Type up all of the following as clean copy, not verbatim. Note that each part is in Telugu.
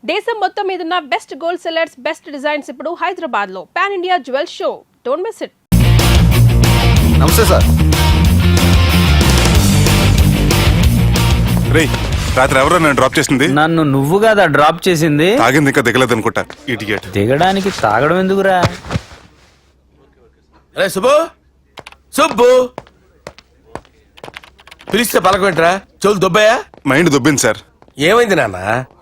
దేశం మొత్తం మీదున్న best gold sellers, best designs ఇప్పుడు హైదరాబాద్ లో pan India jewel show. Don't miss it. నమస్తే సార్. రే, రాత్రి ఎవరో నన్ను డ్రాప్ చేసింది? నన్ను నువ్వు కదా డ్రాప్ చేసింది. తాగింది ఇంకా దిగలేదు అనుకుంటా. ఇడియట్. దిగడానికి తాగడం ఎందుకురా? అరే సుబ్బు, సుబ్బు పిలిస్తే పలకమేంట్రా? చెవులు దొబ్బాయా? Mind దొబ్బింది sir. ఏమైంది నాన్న?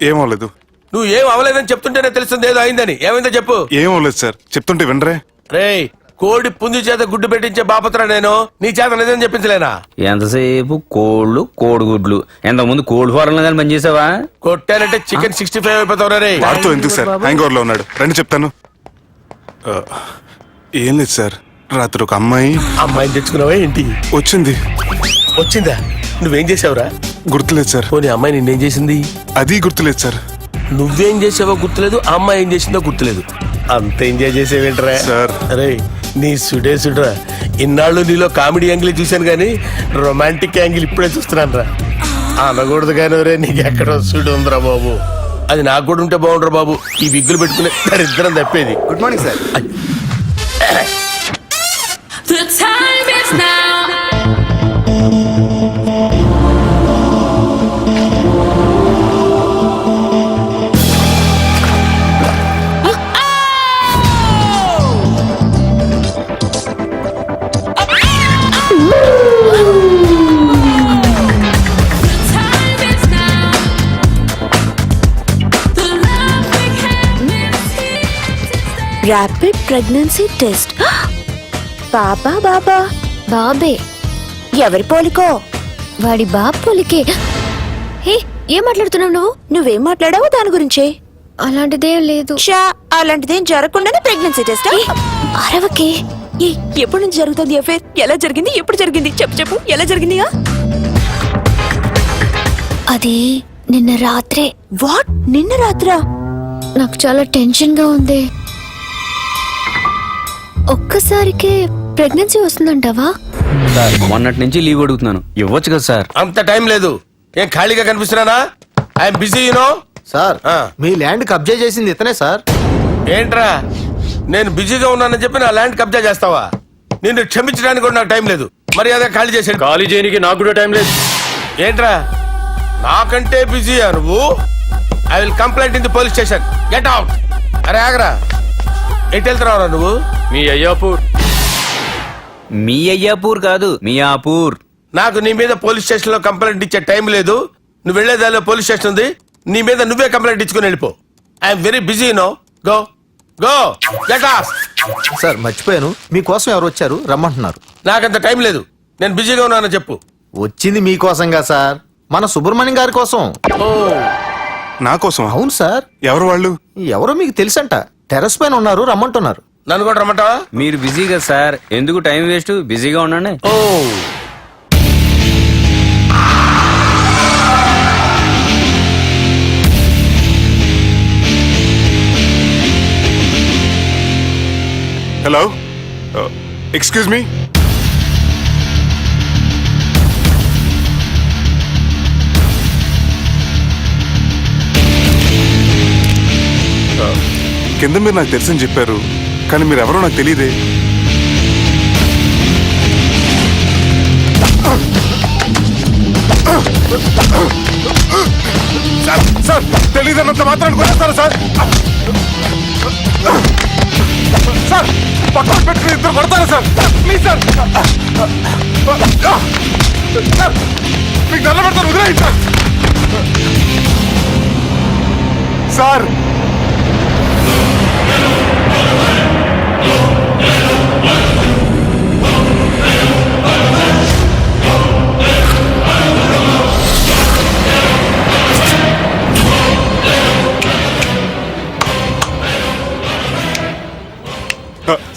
ఏమవలేదు. నువ్వు ఏం అవలేదని చెప్తుంటేనే తెలుస్తుంది ఏదో అయిందని. ఏమైందో చెప్పు. ఏమవలేదు సార్, చెప్తుంటే వినరే. రేయ్, కోడి పుంజు చేత గుడ్డు పెట్టించే బాపత్ర నేను. నీ చేత నిజం చెప్పించలేనా? ఎంతసేపు కోళ్ళు కోడిగుడ్లు. ఎంతకుముందు కోడి ఫారంలో కానీ పనిచేసావా? కొట్టానంటే చికెన్ 65 అయిపోతావు రే. వాడుతూ ఎందుకు సార్? హ్యాంగ్ ఓవర్ లో ఉన్నాడు. రండి చెప్తాను. ఏం లేదు సార్, రాత్రి ఒక అమ్మాయిని తెచ్చుకున్నావా ఏంటి? వచ్చిందా? నువ్వేం చేసావురా? గుర్తులేదు సార్. పోనీ అమ్మాయి నిన్నేం చేసింది? అది గుర్తులేదు సార్. నువ్వేం చేసావో గుర్తులేదు, ఆ అమ్మాయి ఏం చేసిందో గుర్తులేదు. అంత ఎంజాయ్ చేసేవేంట్రా సార్? అరే నీ సుడే సుడ్రా. ఇన్నాళ్ళు నీలో కామెడీ యాంగిల్ చూశాను కానీ రొమాంటిక్ యాంగిల్ ఇప్పుడే చూస్తున్నాను రా. అనకూడదు కానీ రే, నీకు ఎక్కడో సుడు ఉందిరా బాబు. అది నాకు కూడా ఉంటే బాగుండ్రా బాబు. ఈ విగ్గులు పెట్టుకునే దరిద్రం తప్పేది. Good morning sir. The time is now. Rapid pregnancy test. బాబా బాబా బాబే ఎవరి పోలికో? వాడి బాబ్ పోలికే. హే, ఏం మాట్లాడుతున్నావు నువ్వు? నువ్వేం మాట్లాడావో దాని గురించే. అలాంటిదేం లేదు. షా, అలాంటిదేం జరగకుండానే ప్రెగ్నెన్సీ టెస్ట్. అరవకే. ఎప్పటి నుంచి జరుగుతుంది అఫేర్? ఎలా జరిగింది? ఎప్పుడు జరిగింది? చెప్పు చెప్పు, ఎలా జరిగిందిగా? అది నిన్న రాత్రే. వాట్? నిన్న రాత్రా? నాకు చాలా టెన్షన్ గా ఉంది. ఒక్కసారికే ప్రెగ్నెన్సీ వస్తుందంటావా? సార్, మొన్నటి నుంచి లీవ్ అడుగుతున్నాను, ఇవ్వచ్చు కదా సార్? అంత టైం లేదు. ఏం ఖాళీగా కనిపిస్తున్నానా? I'm busy you know. సార్, మీ ల్యాండ్ కబ్జా చేసింది ఇతనే సార్. ఏంట్రా, నేను బిజీగా ఉన్నానని చెప్పి నా ల్యాండ్ కబ్జా చేస్తావా? నిన్ను క్షమించడానికి కూడా నాకు టైం లేదు. మరి అదే ఖాళీ చేసాడు. ఖాళీ చేయడానికి నాకు కూడా టైం లేదు. ఏంట్రా, నాకంటే బిజీయా నువ్వు? I will complaint in the police station. Get out. అరే ఆగరా, ఎటు వెళ్తున్నావురా నువ్వు? మీ అయ్యాపూర్. మీ అయ్యాపూర్ కాదు, మియాపూర్. నాకు నీ మీద పోలీస్ స్టేషన్ లో కంప్లైంట్ ఇచ్చే టైం లేదు. నువ్వు వెళ్లేదాలో పోలీస్ స్టేషన్ ఉంది. నీ మీద నువ్వే కంప్లైంట్ ఇచ్చుకుని వెళ్ళిపో. I'm very busy no. Go go get off. Sir, మర్చిపోయాను, మీకోసం ఎవరు వచ్చారు రమ్మంటున్నారు. నాకంత టైం లేదు, నేను బిజీగా ఉన్నానని చెప్పు. వచ్చింది మీకోసంగా సార్, మన సుబ్రహ్మణ్యం గారి కోసం. ఓ, నా కోసం? అవును సార్. ఎవరు వాళ్ళు? ఎవరో మీకు తెలుసంట. టెర్రస్ పైన ఉన్నారు, రమ్మంటున్నారు. నన్ను కూడా రమ్మంటావా? మీరు బిజీ కదా సార్, ఎందుకు టైం వేస్ట్? బిజీగా ఉండండి. ఓ, హలో, ఎక్స్క్యూజ్ మీ. కింద మీరు నాకు తెలుసని చెప్పారు, కానీ మీరు ఎవరో నాకు తెలియదే. సార్, తెలియదన్నంత మాత్రాన్ని కొనేస్తారా సార్? సార్, పక్కన పెట్టుకుని ఇద్దరు కొడతారా సార్? ప్లీజ్ సార్, సార్ మీకు దండం పెడతాను, వదిలేయండి సార్. సార్,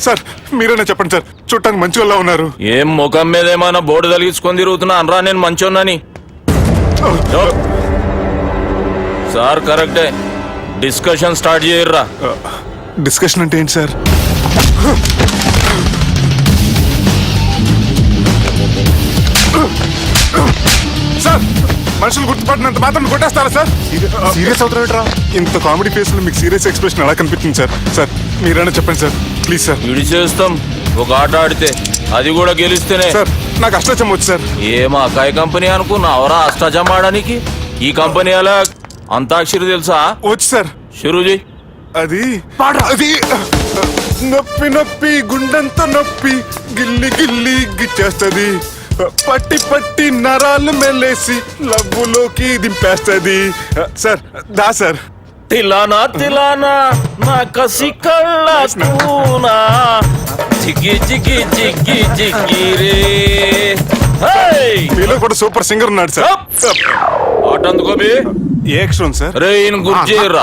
సార్ మీరైనా చెప్పండి సార్, చూడటానికి మంచి వాళ్ళ ఉన్నారు. ఏం ముఖం మీద ఏమైనా బోర్డు తలిగించుకొని తిరుగుతున్నా అనరా నేను మంచోన్నాని? సార్ కరెక్టే, డిస్కషన్ స్టార్ట్ చేయర్రా. డిస్కషన్ అంటే ఏంటి సార్? సార్ మనుషులు గుర్తుపట్టినంత మాత్రం కొట్టేస్తారా సార్? సీరియస్ అవుతారా? ఇంత కామెడీ ఫేస్ లో మీకు సీరియస్ ఎక్స్ప్రెషన్ ఎలా కనిపిస్తుంది సార్? సార్ మీరైనా చెప్పండి సార్, ప్లీజ్ సార్. ఇడి చేస్తాం ఒక ఆట ఆడితే, అది కూడా గెలిస్తేనే. సార్ నాకు అష్టచం వచ్చు సార్. ఏం అకాయ కంపెనీ అనుకున్నావరా అష్టాచం ఆడడానికి? ఈ కంపెనీ అలా అంతాక్షరి తెలుసా? వచ్చు సార్. షురూజీ. అది నొప్పి నొప్పి గుండెంతో నొప్పి గిల్లి గిల్లి గిచ్చేస్తుంది, పట్టి పట్టి నరాలు మెల్లేసి లవ్వులోకి దింపేస్తుంది. సార్ దా సార్. తిలానా తిలానా నా కసి కళ్ళ కూనా జిగి జిగి జిగి జిగి రే. మీలో కూడా సూపర్ సింగర్ ఉన్నాడు సార్. ఆట అందుకోబి ఏ అక్షరం సార్? రే ఈయన గుర్తు చేయరా.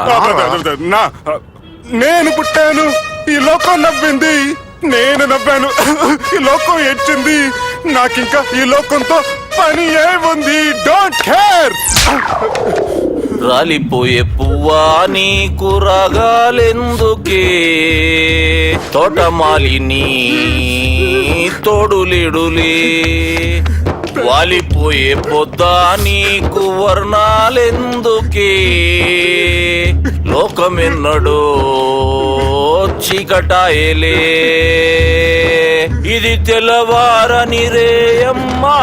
నా నేను పుట్టాను, ఈ లోకం నవ్వింది, నేను నవ్వాను, ఈ లోకం ఏడ్చింది, నాకింకా ఈ లోకంతో పని ఏముంది? Don't care. రాలిపోయే పువ్వా నీకు రాగాలెందుకే, తోటమాలిని తోడులేడులే, వాలిపోయే పొద్దా నీకు వర్ణాలెందుకే, లోకమెన్నడో చీకటాయలే, ఇది తెల్లవారని రేయమ్మా.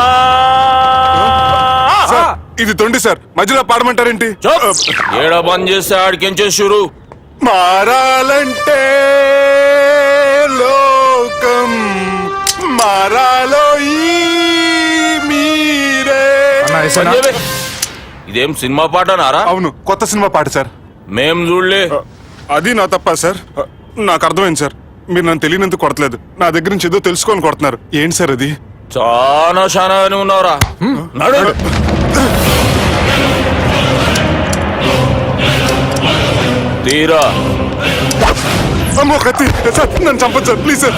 ఇది తొండి సార్, మధ్యలో పాడమంటారేంటి? ఏడ బంద్ చేస్తే ఆడికించే షురు. మారాలంటే లోకం మారాలో ఈ మీరే. ఇదేం సినిమా పాట నారా? అవును, కొత్త సినిమా పాట సార్. మేం చూడలే. అది నా తప్ప సార్. నాకు అర్థమైంది సార్, మీరు నన్ను తెలియనందుకు కొడతలేదు, నా దగ్గర నుంచి ఏదో తెలుసుకొని కొడుతున్నారు. ఏంటి సార్ అది? చాలా శానాగానే ఉన్నావురా. నడు. తీరా. అమ్మో కత్తి సార్, నన్ను చంపదు సార్, ప్లీజ్ సార్.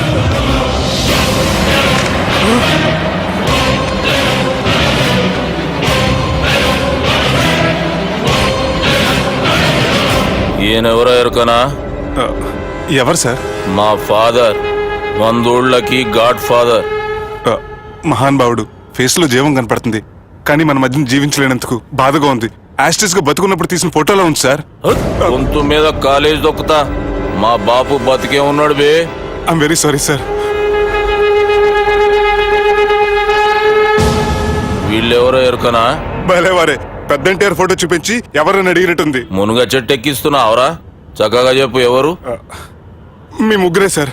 ఈయనెవరో ఎరుకనా? ఎవరు సార్? మా ఫాదర్, 100 గాడ్ ఫాదర్. మహాన్ భావుడు, ఫేస్ లో జీవం కనపడుతుంది, కానీ మన మధ్యన జీవించలేనందుకు బాధగా ఉంది. యాస్టిస్ గా బతుకున్నప్పుడు తీసిన ఫోటోలో ఉంది సార్. గొంతు మీద కాలేజ్ దొక్కుతా. మా బాపు బతికే ఉన్నాడు బే. I'm very sorry sir. వీళ్ళెవరో ఎరుకనా? భలేవారే, పెద్ద ఎన్టీఆర్ ఫోటో చూపించి ఎవరని అడిగినట్టుంది. మునుగ చెట్టు ఎక్కిస్తున్నావురా? చక్కగా చెప్పు ఎవరు? మీ ముగ్గురే సార్.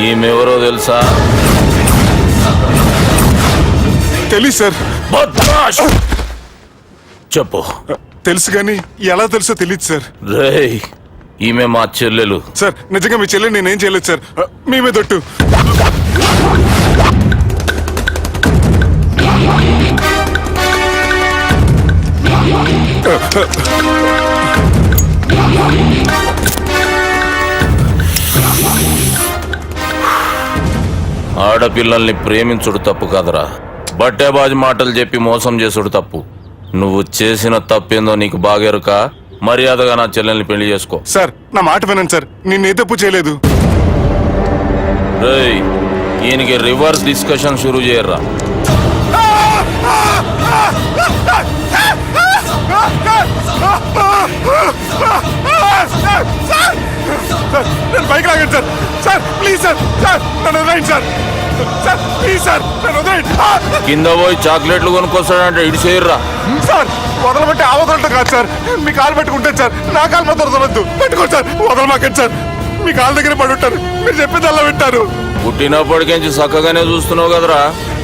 ఈమెవరో తెలుసా? తెలీదు సార్. బద్మాష్. చెప్పు. తెలుసు కానీ ఎలా తెలుసో తెలియదు సార్. రేయ్, ఈమె మా చెల్లెలు. సార్ నిజంగా మీ చెల్లెని నేనేం చేయలేదు సార్, మీ మీద ఒట్టు. ఆడపిల్లల్ని ప్రేమించుడు తప్పు కాదురా, బట్టేబాజు మాటలు చెప్పి మోసం చేసుడు తప్పు. నువ్వు చేసిన తప్పేందో నీకు బాగెరుక. మర్యాదగా నా చెల్లెల్ని పెళ్లి చేసుకో. సార్ నా మాట వినండి సార్, నేను ఏ తప్పు చేయలేదు. రేయ్, ఈయనకి రివర్స్ డిస్కషన్ షురూ చేయర్రా. నేను బైక్ లాగండి sir. Sir please sir, sir నన్ను వదిలేయండి సార్. సార్ ప్లీజ్ సార్ నన్ను వదిలేయండి. కింద పోయి చాక్లెట్లు కొనుక్కొస్తాడంటే ఇటు చేయర్రా. సార్ వదలబట్టి ఆ వదలటం కాదు సార్, మీ కాలు పెట్టుకుంటాను సార్, నా కాలు మాత్రం వదలవద్దు. పెట్టుకోండి సార్, వదలమాకండి సార్. మీ కాళ్ళ దగ్గర పడి ఉంటారు, మీరు చెప్పింది అలా వింటారు. పుట్టినప్పటికేంచి చక్కగానే చూస్తున్నావు కదరా,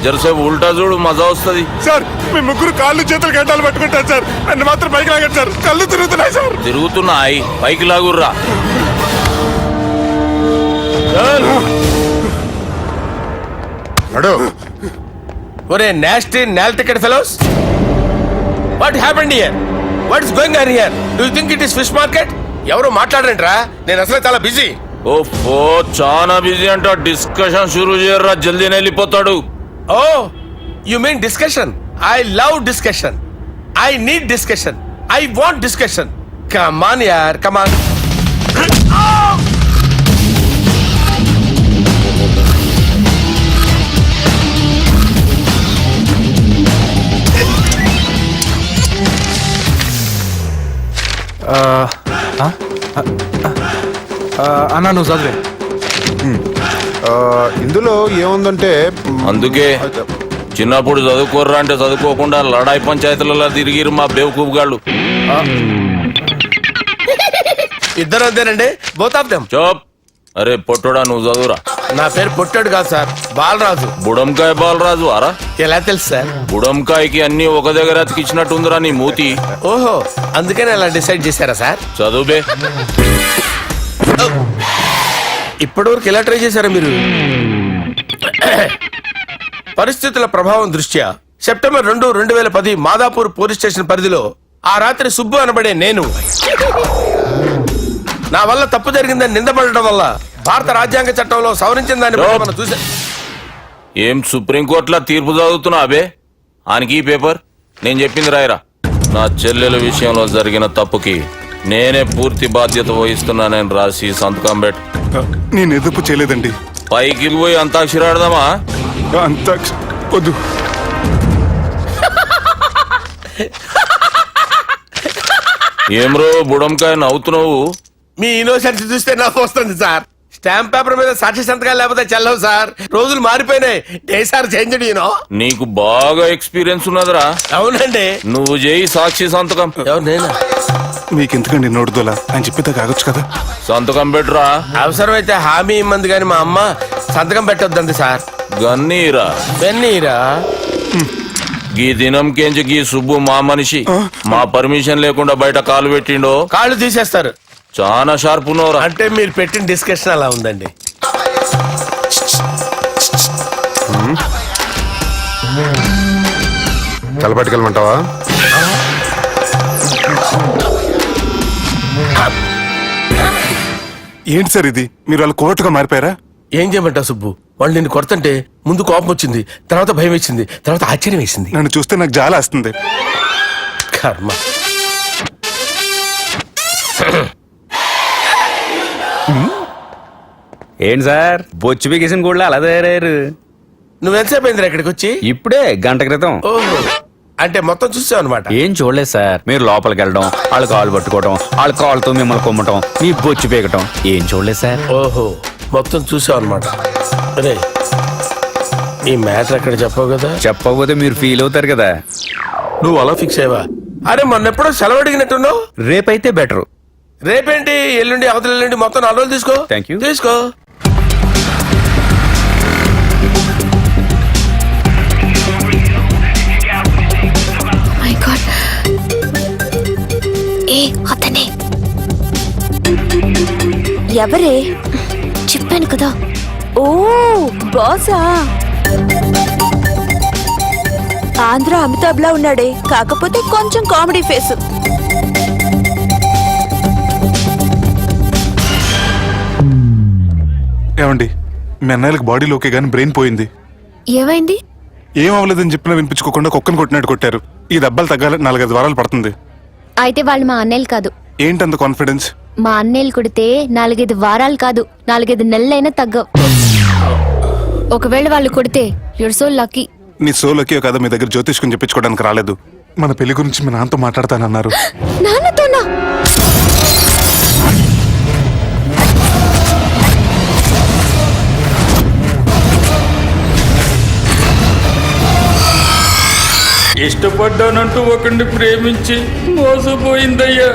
జరసేపు ఉల్టా చూడు, మజా వస్తుంది. సార్ మీ ముగ్గురు కాళ్ళు చేతులు గంటలు పట్టుకుంటారు సార్, నన్ను మాత్రం పైకి లాగండి సార్, కళ్ళు తిరుగుతున్నాయి సార్. తిరుగుతున్నాయి, పైకి లాగుర్రా. ఒరే నాస్టీ నాల్ ticket fellows, what happened here? What is going on here? Do you think it is fish market? ఎవరు మాట్లాడరంట్రా, నేను అసలే చాలా బిజీ. ఓ చాలా బిజీ అంట. డిస్కషన్ షురూ చేయర్రా, జల్దీ వెళ్ళిపోతాడు. Oh you mean discussion? I love discussion, I need discussion, I want discussion. Come on యార్, కమ్ ఆన్. అన్నా నువ్వు చదివే. ఇందులో ఏముందంటే అందుకే చిన్నప్పుడు చదువుకోర్రా అంటే చదువుకోకుండా లడాయి పంచాయతీలలో తిరిగిరు మా బేవకూపు గాళ్ళు. ఇద్దరు అంతేనండి, బోత్ ఆఫ్ దెమ్. చోప్. అరే పొట్టోడా నువ్వు చదువురా. నా పేరు పొట్టాడు కాదు సార్, బాలరాజు. బుడంకాయ బాలరాజు అరా? ఎలా తెలుసు సార్? బుడంకాయకి అన్ని ఒక దగ్గర అతికిచ్చినట్టుందిరా నీ మూతి. ఓహో, అందుకని అలా డిసైడ్ చేశారా సార్? చదువుబే. ఇప్పటివరకు ఎలా ట్రై చేశారా మీరు? పరిస్థితుల ప్రభావం దృష్ట్యా సెప్టెంబర్ 2, 2010 మాదాపూర్ పోలీస్ స్టేషన్ పరిధిలో ఆ రాత్రి సుబ్బు అనబడే నేను నా వల్ల తప్పు జరిగిందని నిందపడడం వల్ల భారత రాజ్యాంగ చట్టంలో సవరించిన దాన్ని బట్టి మనం చూసా. ఏం సుప్రీంకోర్టులో తీర్పు చదువుతున్నా అబే? ఆనికి ఈ పేపర్ నేను చెప్పింది రాయరా. నా చెల్లెల విషయంలో జరిగిన తప్పుకి నేనే పూర్తి బాధ్యత వహిస్తున్నానని రాసి సంతకం పెట్టు. నేను ఎదుపు చేయలేదండి. పైకి పోయి అంతాక్షరి ఆడదామా? అంత వద్దు. ఏమ్రో బుడంకాయ నవ్వుతున్నావు? మీ ఇన్నోసెన్స్ చూస్తే నాకు వస్తుంది సార్. స్టాంప్ పేపర్ మీద సాక్షి సంతకాలు లేకపోతే చెల్లవు సార్. రోజులు మారిపోయినాయి. Day sir change you know. నీకు బాగా ఎక్స్పీరియన్స్ ఉన్నదిరా. అవునండి. నువ్వు చేయి సాక్షి సంతకం. ఎవరు నేనా? మీకు ఎందుకండి నోడుదోలా అని చెప్పితే కాగొచ్చు కదా. సంతకం పెట్టురా. అవసరమైతే హామీ ఇమ్మంది కానీ మా అమ్మ సంతకం పెట్టొద్దండి సార్. గన్నీరా పెన్నీరా? గీ దినం కేంచి గీ సుబ్బు మా మనిషి మా పర్మిషన్ లేకుండా బయట కాలు పెట్టిండో కాళ్ళు తీసేస్తారు. చాలా షార్ప్ ఉన్నవరా. అంటే మీరు పెట్టిన డిస్కషన్ అలా ఉందండి. తలపట్టుకెళ్ళమంటావా? ఏంటి సార్ ఇది? మీరు వాళ్ళు కోర్టుగా మారిపోయారా? ఏం చేయమంటావు సుబ్బు? వాళ్ళు నిన్ను కొడుతుంటే ముందు కోపం వచ్చింది, తర్వాత భయం వేసింది, తర్వాత ఆశ్చర్యం వేసింది. నన్ను చూస్తే నాకు జాలి వస్తుంది. కర్మ. ఏంటి సార్ బొచ్చు బిగేసిన కూడా అలా తయారయ్యారు? నువ్వెంతసేపు అయిందిరా ఇక్కడికి వచ్చి? ఇప్పుడే గంట క్రితం. ఓహో, అంటే మొత్తం చూసావు అనమాట. ఏం చూడలేదు సార్. మీరు లోపలికి వెళ్ళడం, వాళ్ళ కాళ్ళు పట్టుకోవడం, వాళ్ళ కాళ్ళతో మిమ్మల్ని కొమ్మటం, మీ బొచ్చు పీకటం ఏం చూడలేదు సార్. ఓహో, మొత్తం చూసావు అనమాట. అరే ఈ మ్యాటర్ అక్కడ చెప్పావు కదా. చెప్పకపోతే మీరు ఫీల్ అవుతారు కదా. నువ్వు అలా ఫిక్స్ అయ్యవా? అరే మొన్నెప్పుడో సెలవు అడిగినట్టున్నావు. రేపైతే బెటరు. రేపేంటి, ఎల్లుండి, అవతల ఎల్లుండి, మొత్తం 4 రోజులు తీసుకో. Thank you. తీసుకో. మై గాడ్, ఏ అతనే ఎవరే? చెప్పాను కదా. ఓ బాసా. ఆంధ్ర అమితాబ్ లా ఉన్నాడే, కాకపోతే కొంచెం కామెడీ ఫేస్. ఏమండి, మీ అన్నయ్యలకు బాడీలో ఓకే కానీ బ్రెయిన్ పోయింది. ఏమైంది? ఏం అవ్వలేదని చెప్పినా వినిపించుకోకుండా కుక్కను కొట్టినట్టు కొట్టారు. ఈ దెబ్బలు తగ్గాలి 4-5 వారాలు పడుతుంది. అయితే వాళ్ళు మా అన్నయ్యలు కాదు. ఏంటంత కాన్ఫిడెన్స్? మా అన్నయ్యలు కొడితే 4-5 వారాలు కాదు, 4-5 నెలలైనా తగ్గవు. ఒకవేళ వాళ్ళు కొడితే యూర్ సో లక్కీ. నీ సోలోకి కదా మీ దగ్గర జ్యోతిష్కుని చెప్పించుకోవడానికి రాలేదు. మన పెళ్లి గురించి మీ నాన్నతో మాట్లాడతానన్నారు. నాన్నతోనా? ఇష్టపడ్డానంటూ ఒకరిని ప్రేమించి మోసపోయిందయ్యా.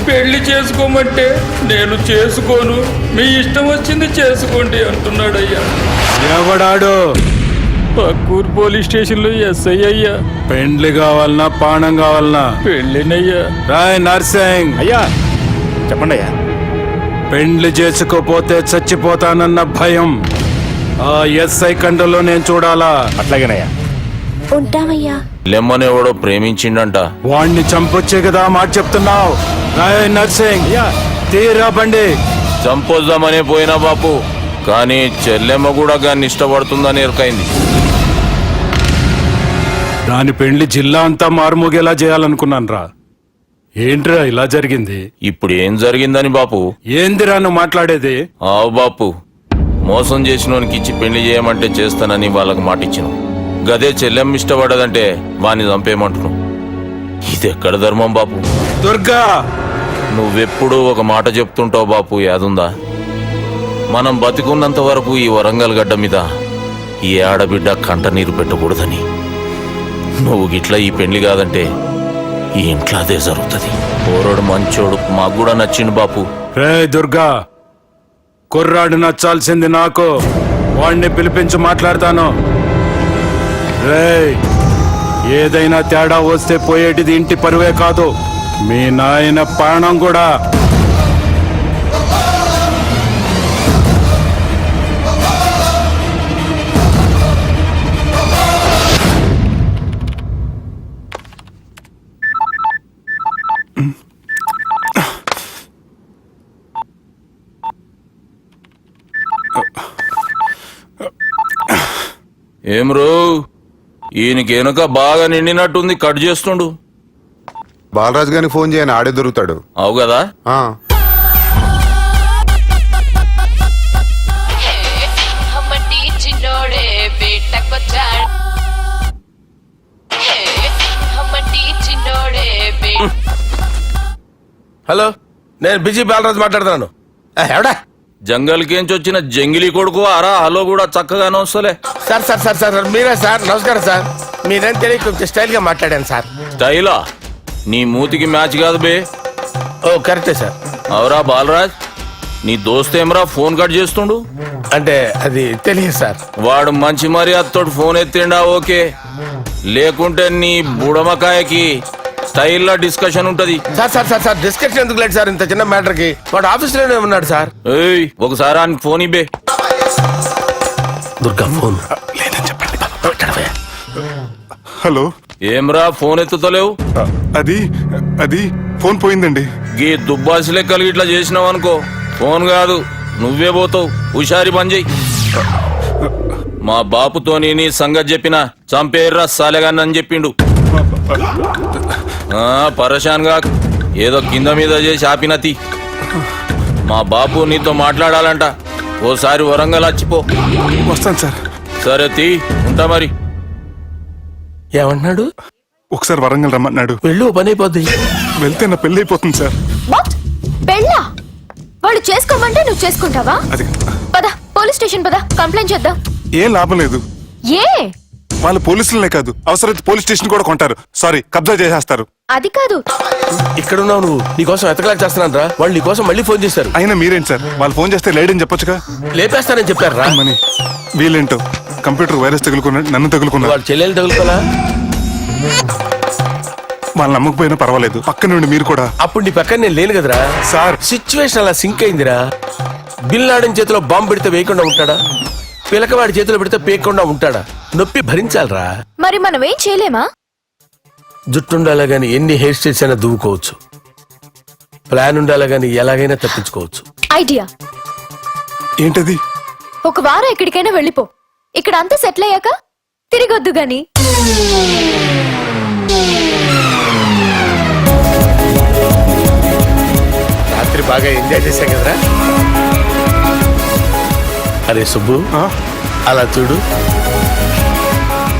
పెళ్లి చేసుకోమంటే నేను చేసుకోను, మీ ఇష్టం వచ్చింది చేసుకోండి అంటున్నాడయ్యా. ఎవడాడు? పక్కూరు పోలీస్ స్టేషన్ లో ఎస్ఐ అయ్యా. పెండ్లి కావాలనా పానం కావాలనా? పెళ్ళినయ్యా. రాయ్ నర్సింగ్ అయ్యా చెప్పండి అయ్యా. పెండ్లి చేసుకోపోతే చచ్చిపోతానన్న భయం ఆ ఎస్ఐ కండలో నేను చూడాలా? అట్లాగేనయ్యా. ఉంటామయ్యా. లెమ్మనేవాడో ప్రేమించిండంట. వాణ్ణి చంపొచ్చే కదా మాట చెప్తున్నావు. రాయ్ నర్సింగ్ తీరా బండి. చంపొద్దామనే పోయినా బాపు, కానీ చెల్లెమ్మ కూడా గాన్ని ఇష్టపడుతుందని ఎరకైంది. దాని పెండ్లి జిల్లా అంతా మారుమోగేలా చేయాలనుకున్నాను రా. ఏంట్రా ఇలా జరిగింది? ఇప్పుడు ఏం జరిగిందని బాపు? ఏందిరా నువ్వు మాట్లాడేది? ఆవు బాపు, మోసం చేసినోనికి ఇచ్చి పెళ్లి చేయమంటే చేస్తానని వాళ్ళకి మాటిచ్చిన. గదే చెల్లెమ్మ ఇష్టపడదంటే వాణ్ణి చంపేయమంటున్నావు. ఇది ఎక్కడ ధర్మం బాపు? దుర్గా నువ్వెప్పుడూ ఒక మాట చెప్తుంటావు బాపు, యాదుందా? మనం బతికున్నంత వరకు ఈ వరంగల్ గడ్డ మీద ఈ ఆడబిడ్డ కంట నీరు పెట్టకూడదని. నువ్వు గిట్లా ఈ పెళ్లి కాదంటే ఈ ఇంట్లో అదే జరుగుతుంది. పోరోడు మంచోడు, మాకు కూడా నచ్చిండు బాపు. రే దుర్గా, కుర్రాడు నచ్చాల్సింది నాకు. వాడిని పిలిపించి మాట్లాడతాను. రే, ఏదైనా తేడా వస్తే పోయేటిది ఇంటి పరువే కాదు, మీ నాయన ప్రాణం కూడా. ఏం రో, ఈయనకి వెనుక బాగా నిండినట్టుంది, కట్ చేస్తుండు. బాలరాజు గారికి ఫోన్ చేయని, ఆడే దొరుకుతాడు. అవు కదా. హలో, నేను బిజీ బాలరాజు మాట్లాడుతున్నాను. ఎవడా? జంగల్కేంచి వచ్చిన జంగిలీ కొడుకు అరా. హలో కూడా చక్కగానే వస్తలే. సార్ సార్ సార్ సార్ మీరే సార్? నమస్కారం సార్. మీరేం తెలియక కొంచెం స్టైల్ గా మాట్లాడాను సార్. స్టైలా? నీ మూతికి మ్యాచ్ కాదు బే. ఓ కరెక్టే సార్. అవరా బాలరాజ్, నీ దోస్త్ ఏమరా ఫోన్ కట్ చేస్తుండు? అంటే అది తెలియదు సార్. వాడు మంచి మర్యాదతోటి ఫోన్ ఎత్తిండా ఓకే, లేకుంటే నీ బుడమకాయకి స్టైల్లో డిస్కషన్ ఉంటది. Sir sir sir sir discussion ఎందుకు లేదు సార్? ఇంత చిన్న మ్యాటర్ కి వాడు ఆఫీస్ లోనే ఉన్నాడు సార్. ఏయ్, ఒకసారి ఆయనకి ఫోన్ ఇబ్బే. Durga phone hello. ఏమ్రా ఫోన్ ఎత్తుతలేవు? అది అది ఫోన్ పోయిందండి. గీ దుబ్బాసి లెక్కలు ఇట్లా చేసినావు అనుకో, ఫోన్ కాదు నువ్వే పోతావు. హుషారి పని చెయ్యి. మా బాపుతోని నీ సంగతి చెప్పిన చంపేర్రా సాలెగాన్ని అని చెప్పిండు. పరేషాన్ గా ఏదో కింద మీద చేసి ఆపినతి. మా బాపు నీతో మాట్లాడాలంట. ఓసారి వరంగల్ వచ్చిపో. వస్తాను సార్. సరే తీ, ఉంటా మరి. ఏమంటున్నాడు? ఒకసారి వరంగల్ రమ్మన్నాడు. పెళ్ళి ఓ పని అయిపోద్ది. వెళ్తే నా పెళ్లి అయిపోతుంది సార్. వాట్? పెళ్ళా? వాళ్ళు చేసుకోమంటే నువ్వు చేసుకుంటావా? అది పద, పోలీస్ స్టేషన్ పద, కంప్లైంట్ చేద్దాం. ఏం లాభం లేదు. ఏ? వాళ్ళు పోలీసులనే కాదు, అవసరమైతే పోలీస్ స్టేషన్ కూడా కొంటారు. సారీ, కబ్జా చేసేస్తారు. అది కాదు. ఇక్కడ ఉన్నావు నువ్వు, నీకోసం ఎతకలేక చేస్తున్నాను రా. వాళ్ళు నీకోసం మళ్ళీ ఫోన్ చేశారు. అయినా మీరేంటి సార్, వాళ్ళు ఫోన్ చేస్తే లేడని చెప్పొచ్చుగా. లేపేస్తానని చెప్పారు రా. మని వీళ్ళేంటో కంప్యూటర్ వైరస్ తగులుకున్నాడు, నన్ను తగులుకున్నాడు. వాళ్ళ చెల్లెలు తగులుకోలా? వాళ్ళు నమ్మకపోయినా పర్వాలేదు, పక్క నుండి మీరు కూడా. అప్పుడు నీ పక్కన నేను లేను కదరా సార్. సిచ్యువేషన్ అలా సింక్ అయిందిరా. బిల్ లాడెన్ చేతిలో బాంబు పెడితే వేయకుండా ఉంటాడా? పిలకవాడి చేతిలో పెడితే పేయకుండా ఉంటాడా? నొప్పి భరించాలరా. మరి మనం ఏం చేయలేమా? జుట్టుండాలా గాని ఎన్ని హెయిర్ స్టైల్స్ అయినా దువ్వుకోవచ్చు. ప్లాన్ ఉండాలా గాని ఎలాగైనా తప్పించుకోవచ్చు. ఐడియా ఏంటది? ఒక వారం ఎక్కడికైనా వెళ్ళిపో. ఇక్కడ అంతా సెటిల్ అయ్యాక తిరిగొద్దు గాని. రాత్రి బాగా ఎంజాయ్ చేశాం కదరా. అరే సుబ్బు, అలా చూడు,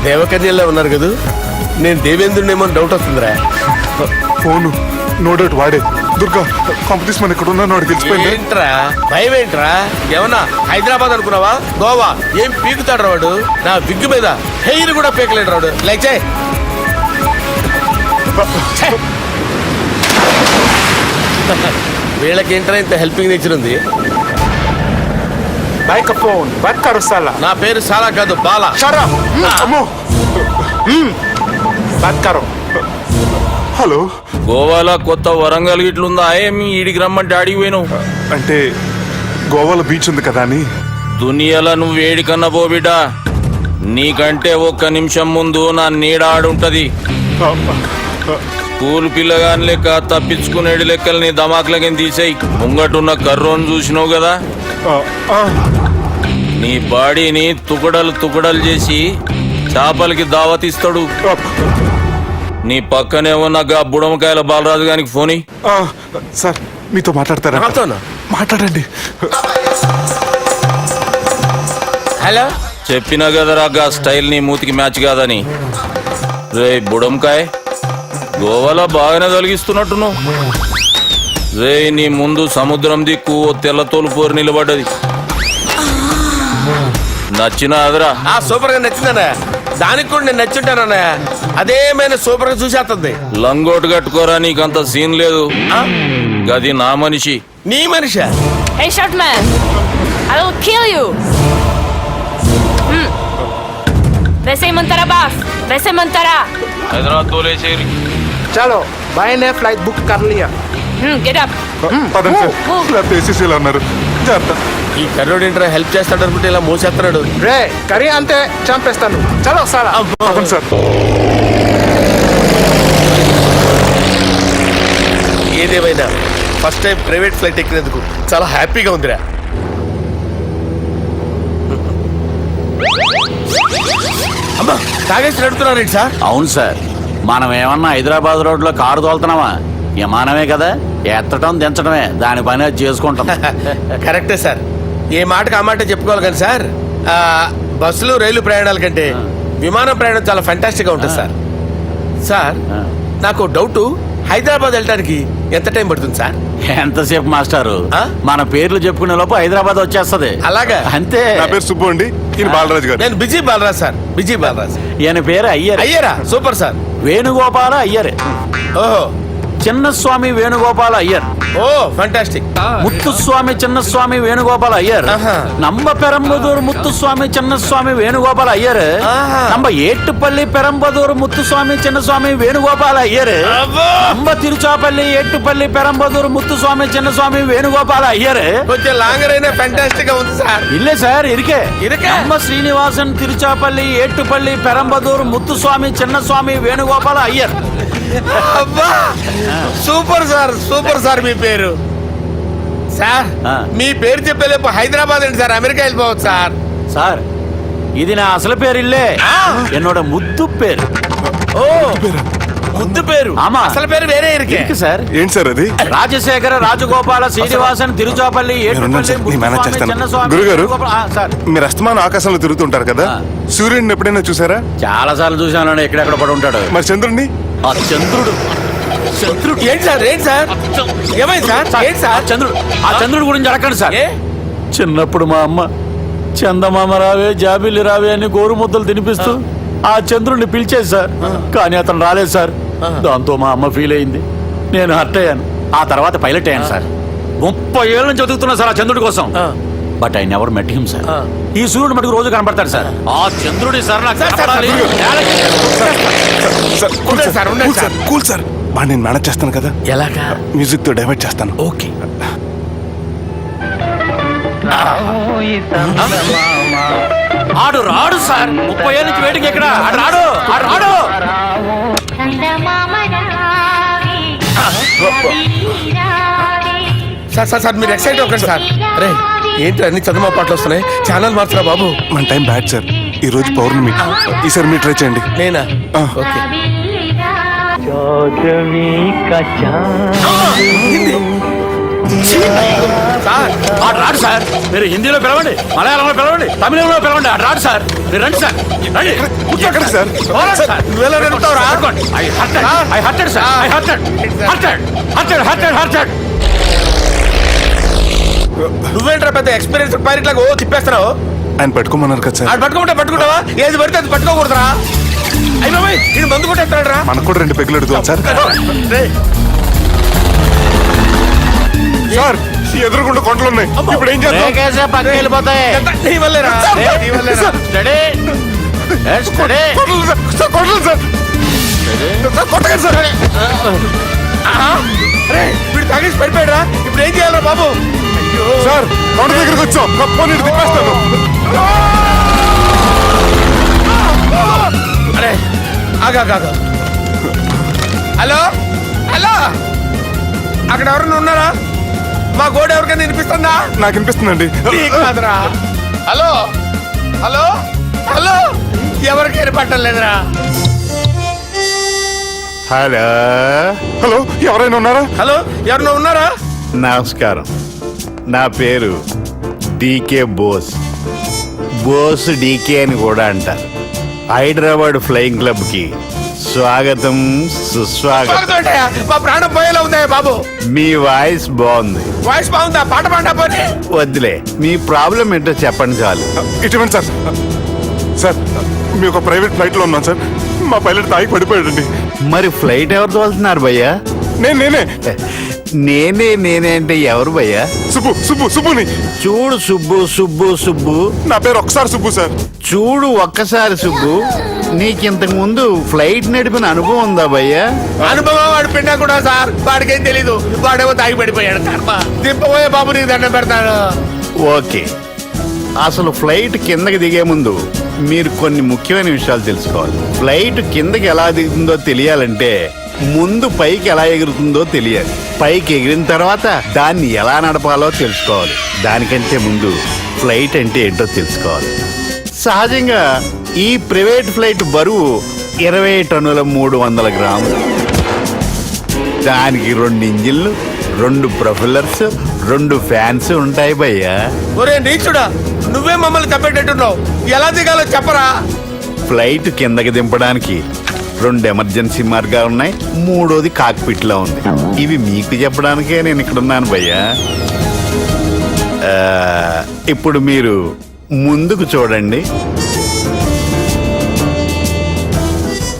దేవకన్యల్లో ఉన్నారు కదా. నేను దేవేంద్రునేమో డౌట్ వస్తుందిరా. ఫోను నో డౌట్ వాడే. దుర్గా కాంపిటీషన్ మన ఇక్కడ ఉన్నాను, వాడు తెలిసిపోయింది. ఏంట్రా భయం ఏంట్రా? ఏమన్నా హైదరాబాద్ అనుకున్నావా? గోవా? ఏం పీకుతాడు వాడు. నా విగ్గు మీద హెయిర్ కూడా పీకలేడు రాడు. లైక్ చేయి. వీళ్ళకేంట్రా ఇంత హెల్పింగ్ నేచర్ ఉంది. నా పేరు సాలా కాదు, బాలా. హలో, గోవాలో కొత్త వరంగల్ గిట్లుందా? ఏమి ఈడికి రమ్మంటే ఆడికి పోయినావు? అంటే గోవాలో బీచ్ ఉంది కదా అని. దునియాలో నువ్వు ఏడికన్నా పో బిడ్డ, నీకంటే ఒక్క నిమిషం ముందు నా నీడ ఆడుంటది. స్కూల్ పిల్లగాని లెక్క తప్పించుకునేడు లెక్కలు నీ దమాకులకి తీసేయి. ముంగటున్న కర్రోని చూసినావు కదా, నీ బాడీని తుకడలు తుకడలు చేసి చేపలకి దావతిస్తాడు. నీ పక్కనే ఉన్న గా బుడమకాయల బాలరాజు గారికి ఫోని. సార్ మీతో మాట్లాడతారా? మాట్లాడండి. హలో, చెప్పినా కదరా గా స్టైల్ నీ మూతికి మ్యాచ్ కాదని. రే బుడంకాయ్, గోవాలో బాగానే తొలగిస్తున్నట్టు నువ్వు. రే నీ ముందు సముద్రం దిక్కు ఓ తెల్ల తోలుపోరు నిలబడ్డది. నచ్చిన అదరా? సూపర్ గా నచ్చిందన్నయ్య. దానికి కూడా నేను నచ్చుంటానన్నయ్య. అదేమైనా సూపర్ గా చూసేస్తుంది. లంగోటు కట్టుకోరా, నీకంత సీన్ లేదు. గది నా మనిషి. నీ మనిషి? Hey, short man! I will kill you! వేసేయమంటారా బాస్? వేసేయమంటారా? హైదరాబాద్ తోలేసేరి. చలో బాయ్ ఫ్లైట్ బుక్ కర్ లియా. Get up. పదండి సార్, లేకపోతే ఏసీసీలో ఉన్నారు. జాగ్రత్త. ఈ కర్రోడు ఏంట్రా హెల్ప్ చేస్తాడు అనుకుంటే ఇలా మోసేస్తున్నాడు. రే కర్రీ అంతే చంపేస్తాను. చలో సార్. పదండి సార్. ఏదేమైనా ఫస్ట్ టైం ప్రైవేట్ ఫ్లైట్ ఎక్కినందుకు చాలా హ్యాపీగా ఉందిరా. అమ్మా తాగేసి నడుపుతున్నారేంటి సార్? అవును సార్, మనం ఏమన్నా హైదరాబాద్ రోడ్లో కారు తోలుతున్నామా? విమానమే కదా, ఎత్తటం దించడమే, దాని పని అది చేసుకుంటాం. కరెక్టే సార్. ఏ మాటకు ఆ మాట చెప్పుకోవాలి కానీ సార్, బస్సులు రైలు ప్రయాణాల కంటే విమానం ప్రయాణం చాలా ఫెంటాస్టిక్ గా ఉంటుంది సార్. సార్ నాకు డౌట్, హైదరాబాద్ వెళ్ళడానికి ఎంత టైం పడుతుంది సార్? ఎంతసేపు మాస్టారు, మన పేర్లు చెప్పుకునే లోపు హైదరాబాద్ వచ్చేస్తది. అలాగా? అంతే. నా పేరు సుబ్బు అండి, ఈయన బాలరాజు గారు. నేను busy Balaraj sir. Busy Balaraj. ఈయన పేరు అయ్యర్. అయ్యరా? Super sir. వేణుగోపాల అయ్యర్. ఓహో. చిన్నస్వామి వేణుగోపాల అయ్యర్. Oh fantastic. ముత్తుస్వామి చిన్నస్వామి వేణుగోపాల అయ్యర్. நம்ம பெரம்பதூர் முத்துசுவாமி சின்னசுவாமி வேணுகோபால ஐயர். நம்ம ஏட்டுப்பள்ளி பெரம்பதூர் முத்துசுவாமி சின்னசுவாமி வேணுகோபால ஐயர். நம்ம திருச்சாப்பள்ளி ஏட்டுப்பள்ளி பெரம்பதூர் முத்துசுவாமி சின்னசுவாమి వేణుగోపాల ஐயர். కొంచెం లాంగర్ అయినా ఫంటాస్టిక్ గా ఉంది సార్. இல்ல சார், இருக்கே. இருக்கே. நம்ம ஸ்ரீனிவாசன் திருச்சாப்பள்ளி ஏட்டுப்பள்ளி பெரம்பதூர் முத்துசுவாమి చిన్నస్వామి వేణుగోపాల ஐயர். అబ్బా సూపర్ సార్, సూపర్ సార్. మీ పేరు సార్, మీ పేరు చెప్పేలేపు హైదరాబాద్ అండి సార్, అమెరికా వెళ్ళిపోవచ్చు సార్. సార్ ఇది నా అసలు పేరు ఇల్లే, என்னோட ముద్దు పేరు. ఓ ముద్దు పేరు. ఆమా, అసలు పేరు వేరే ఇருக்கு సార్. ఏంటి సార్ అది? రాజశేఖర రాజగోపాల శ్రీనివాసన్ తిరుచాపల్లి గురుగారు, మీరు అస్తమానం ఆకాశంలో తిరుగుతుంటారు కదా, సూర్యుడిని ఎప్పుడైనా చూసారా? చాలా సార్లు చూసాను, ఎక్కడెక్కడ పడి ఉంటాడు. మరి చంద్రుడిని? ఆ చంద్రుడు. చంద్రుడు ఏంటి సార్? ఏంటి సార్? ఏమైంది సార్? ఏంటి సార్? చంద్రుడు. ఆ చంద్రుడు గురించి అడగండి సార్. చిన్నప్పుడు మా అమ్మ చందమామ రావే జాబిల్లి రావే అని గోరు ముద్దలు తినిపిస్తూ ఆ చంద్రుడిని పిలిచేది సార్. కానీ అతను రాలేదు సార్. దాంతో మా అమ్మ ఫీల్ అయింది, నేను హర్ట్ అయ్యాను. ఆ తర్వాత పైలట్ అయ్యాను సార్. 30 ఏళ్ళ నుంచి చదువుతున్నా సార్ ఆ చంద్రుడి కోసం. But I never met him sir. ఈ సూర్యుడు మటుకు రోజు కనపడతాడు సార్. ఆ చంద్రుడి సార్ నాకు కనపడాలి. కూల్ సార్, బాగా నేను మేనేజ్ చేస్తాను కదా. ఎలాగా? మ్యూజిక్ తో డైవర్ట్ చేస్తాను. ఓకే. ఆడు రాడు సార్, 30 ఏళ్ళ నుంచి వెయిటింగ్. ఎక్కడ రాడు? రాడు. సార్ సార్ సార్ మీరు ఎక్సైట్ అవ్వకండి సార్. అరే ఏంటి అన్ని చదువు పాటలు వస్తున్నాయి, ఛానల్ మార్చరా బాబు. మన టైం బ్యాడ్ సార్, ఈ రోజు పౌర్ణమి. ఈసారి మీరు ట్రై చేయండి. నేనా? ఓకే. సార్ ఆడు రాడు సార్. మీరు హిందీలో పిలవండి, మలయాళంలో పిలవండి, తమిళంలో పిలవండి. ఆడు రాడు సార్. మీరు రండి సార్, రండి. కూర్చోకండి సార్. నువ్వెలా నడుపుతావురా? నువ్వేంట్రా పెద్ద ఎక్స్పీరియన్స్ పైరెట్ లాగా ఓ తిప్పేస్తున్నావు? ఆయన పట్టుకోమన్నారు కదా సార్. ఆడు పట్టుకుంటావా? ఏది పడితే అది పట్టుకోకూడదురా. అయ్యి బాబాయ్ ఇది మందు కొట్టేస్తాడు రా. మనకు కూడా 2 పెగ్గులు అడుగుతాం సార్. సార్ ఎదురుకుండా కొండలు ఉన్నాయి, ఇప్పుడు ఏం చేద్దాం? పక్కకి వెళ్ళిపోతాయి. నీ వల్లేరా? కొట్టలేదు సార్. కొట్టగండి సార్. వీడు తాగేసి పడిపోయాడురా. ఇప్పుడు ఏం చేయాలరా బాబు? సార్ కొండ దగ్గరికి వచ్చాం, పోనీ తిప్పేస్తాను. అరే ఆగా. హలో హలో, అక్కడ ఎవరన్నా ఉన్నారా? మా గోడ ఎవరికైనా వినిపిస్తుందా? నాకు వినిపిస్తుందండి. కాదురా. హలో హలో హలో, ఎవరికి ఏర్పడటం లేదురా. హలో హలో, ఎవరైనా ఉన్నారా? హలో ఎవరన్నా ఉన్నారా? నమస్కారం, నా పేరు డీకే బోస్. బోస్ డీకే అని కూడా అంటారు. హైదరాబాద్ ఫ్లయింగ్ క్లబ్కి స్వాగతం సుస్వాగతం. మా ప్రాణం పోయేలా ఉందా బాబు? మీ వాయిస్ బాగుంది. వాయిస్ బాగుందా? పాట పాడా పోనీ. వద్దులే, మీ ప్రాబ్లం ఏంటో చెప్పండి చాలు. ఇటువంటి సార్ సార్ మీ ఒక ప్రైవేట్ ఫ్లైట్ లో ఉన్నాం సార్. మా పైలట్ తాగి పడిపోయాడండి. మరి ఫ్లైట్ ఎవరితో వెళ్తున్నారు భయ్యా? నేనే నేనే అంటే ఎవరు భయ్యా? సుబ్బుని. చూడు సుబ్బు నా పేరు ఒకసారి సుబ్బు సార్. చూడు ఒక్కసారి సుబ్బు, నీకింతకు ముందు ఫ్లైట్ నడిపిన అనుభవం ఉందా భయ్యా? అనుభవం వాడు పిండా కూడా సార్. వాడికేం తెలీదు. వాడేమో తాగి పడిపోయాడు. కర్మ. దింపబోయే బాబు నీకు దండం పెడతాను. ఓకే, అసలు ఫ్లైట్ కిందకి దిగే ముందు మీరు కొన్ని ముఖ్యమైన విషయాలు తెలుసుకోవాలి. ఫ్లైట్ కిందకి ఎలా దిగుతుందో తెలియాలంటే ముందు పైకి ఎలా ఎగురుతుందో తెలియాలి. పైకి ఎగిరిన తర్వాత దాన్ని ఎలా నడపాలో తెలుసుకోవాలి. దానికంటే ముందు ఫ్లైట్ అంటే ఏంటో తెలుసుకోవాలి. సహజంగా ఈ ప్రైవేట్ ఫ్లైట్ బరువు 20 టన్నుల 300 గ్రాములు. దానికి 2 ఇంజిన్లు, 2 ప్రొఫెల్లర్స్, 2 ఫ్యాన్స్ ఉంటాయి భయ్యా. ఒరే నీచుడా, నువ్వే మమ్మల్ని తప్పేటట్టున్నావు. ఎలా దిగాలో చెప్పరా? ఫ్లైట్ కిందకి దింపడానికి 2 ఎమర్జెన్సీ మార్గాలు ఉన్నాయి. 3వది కాక్పిట్ లో ఉంది. ఇవి మీకు చెప్పడానికే నేను ఇక్కడ ఉన్నాను భయ్యా. ఇప్పుడు మీరు ముందుకు చూడండి.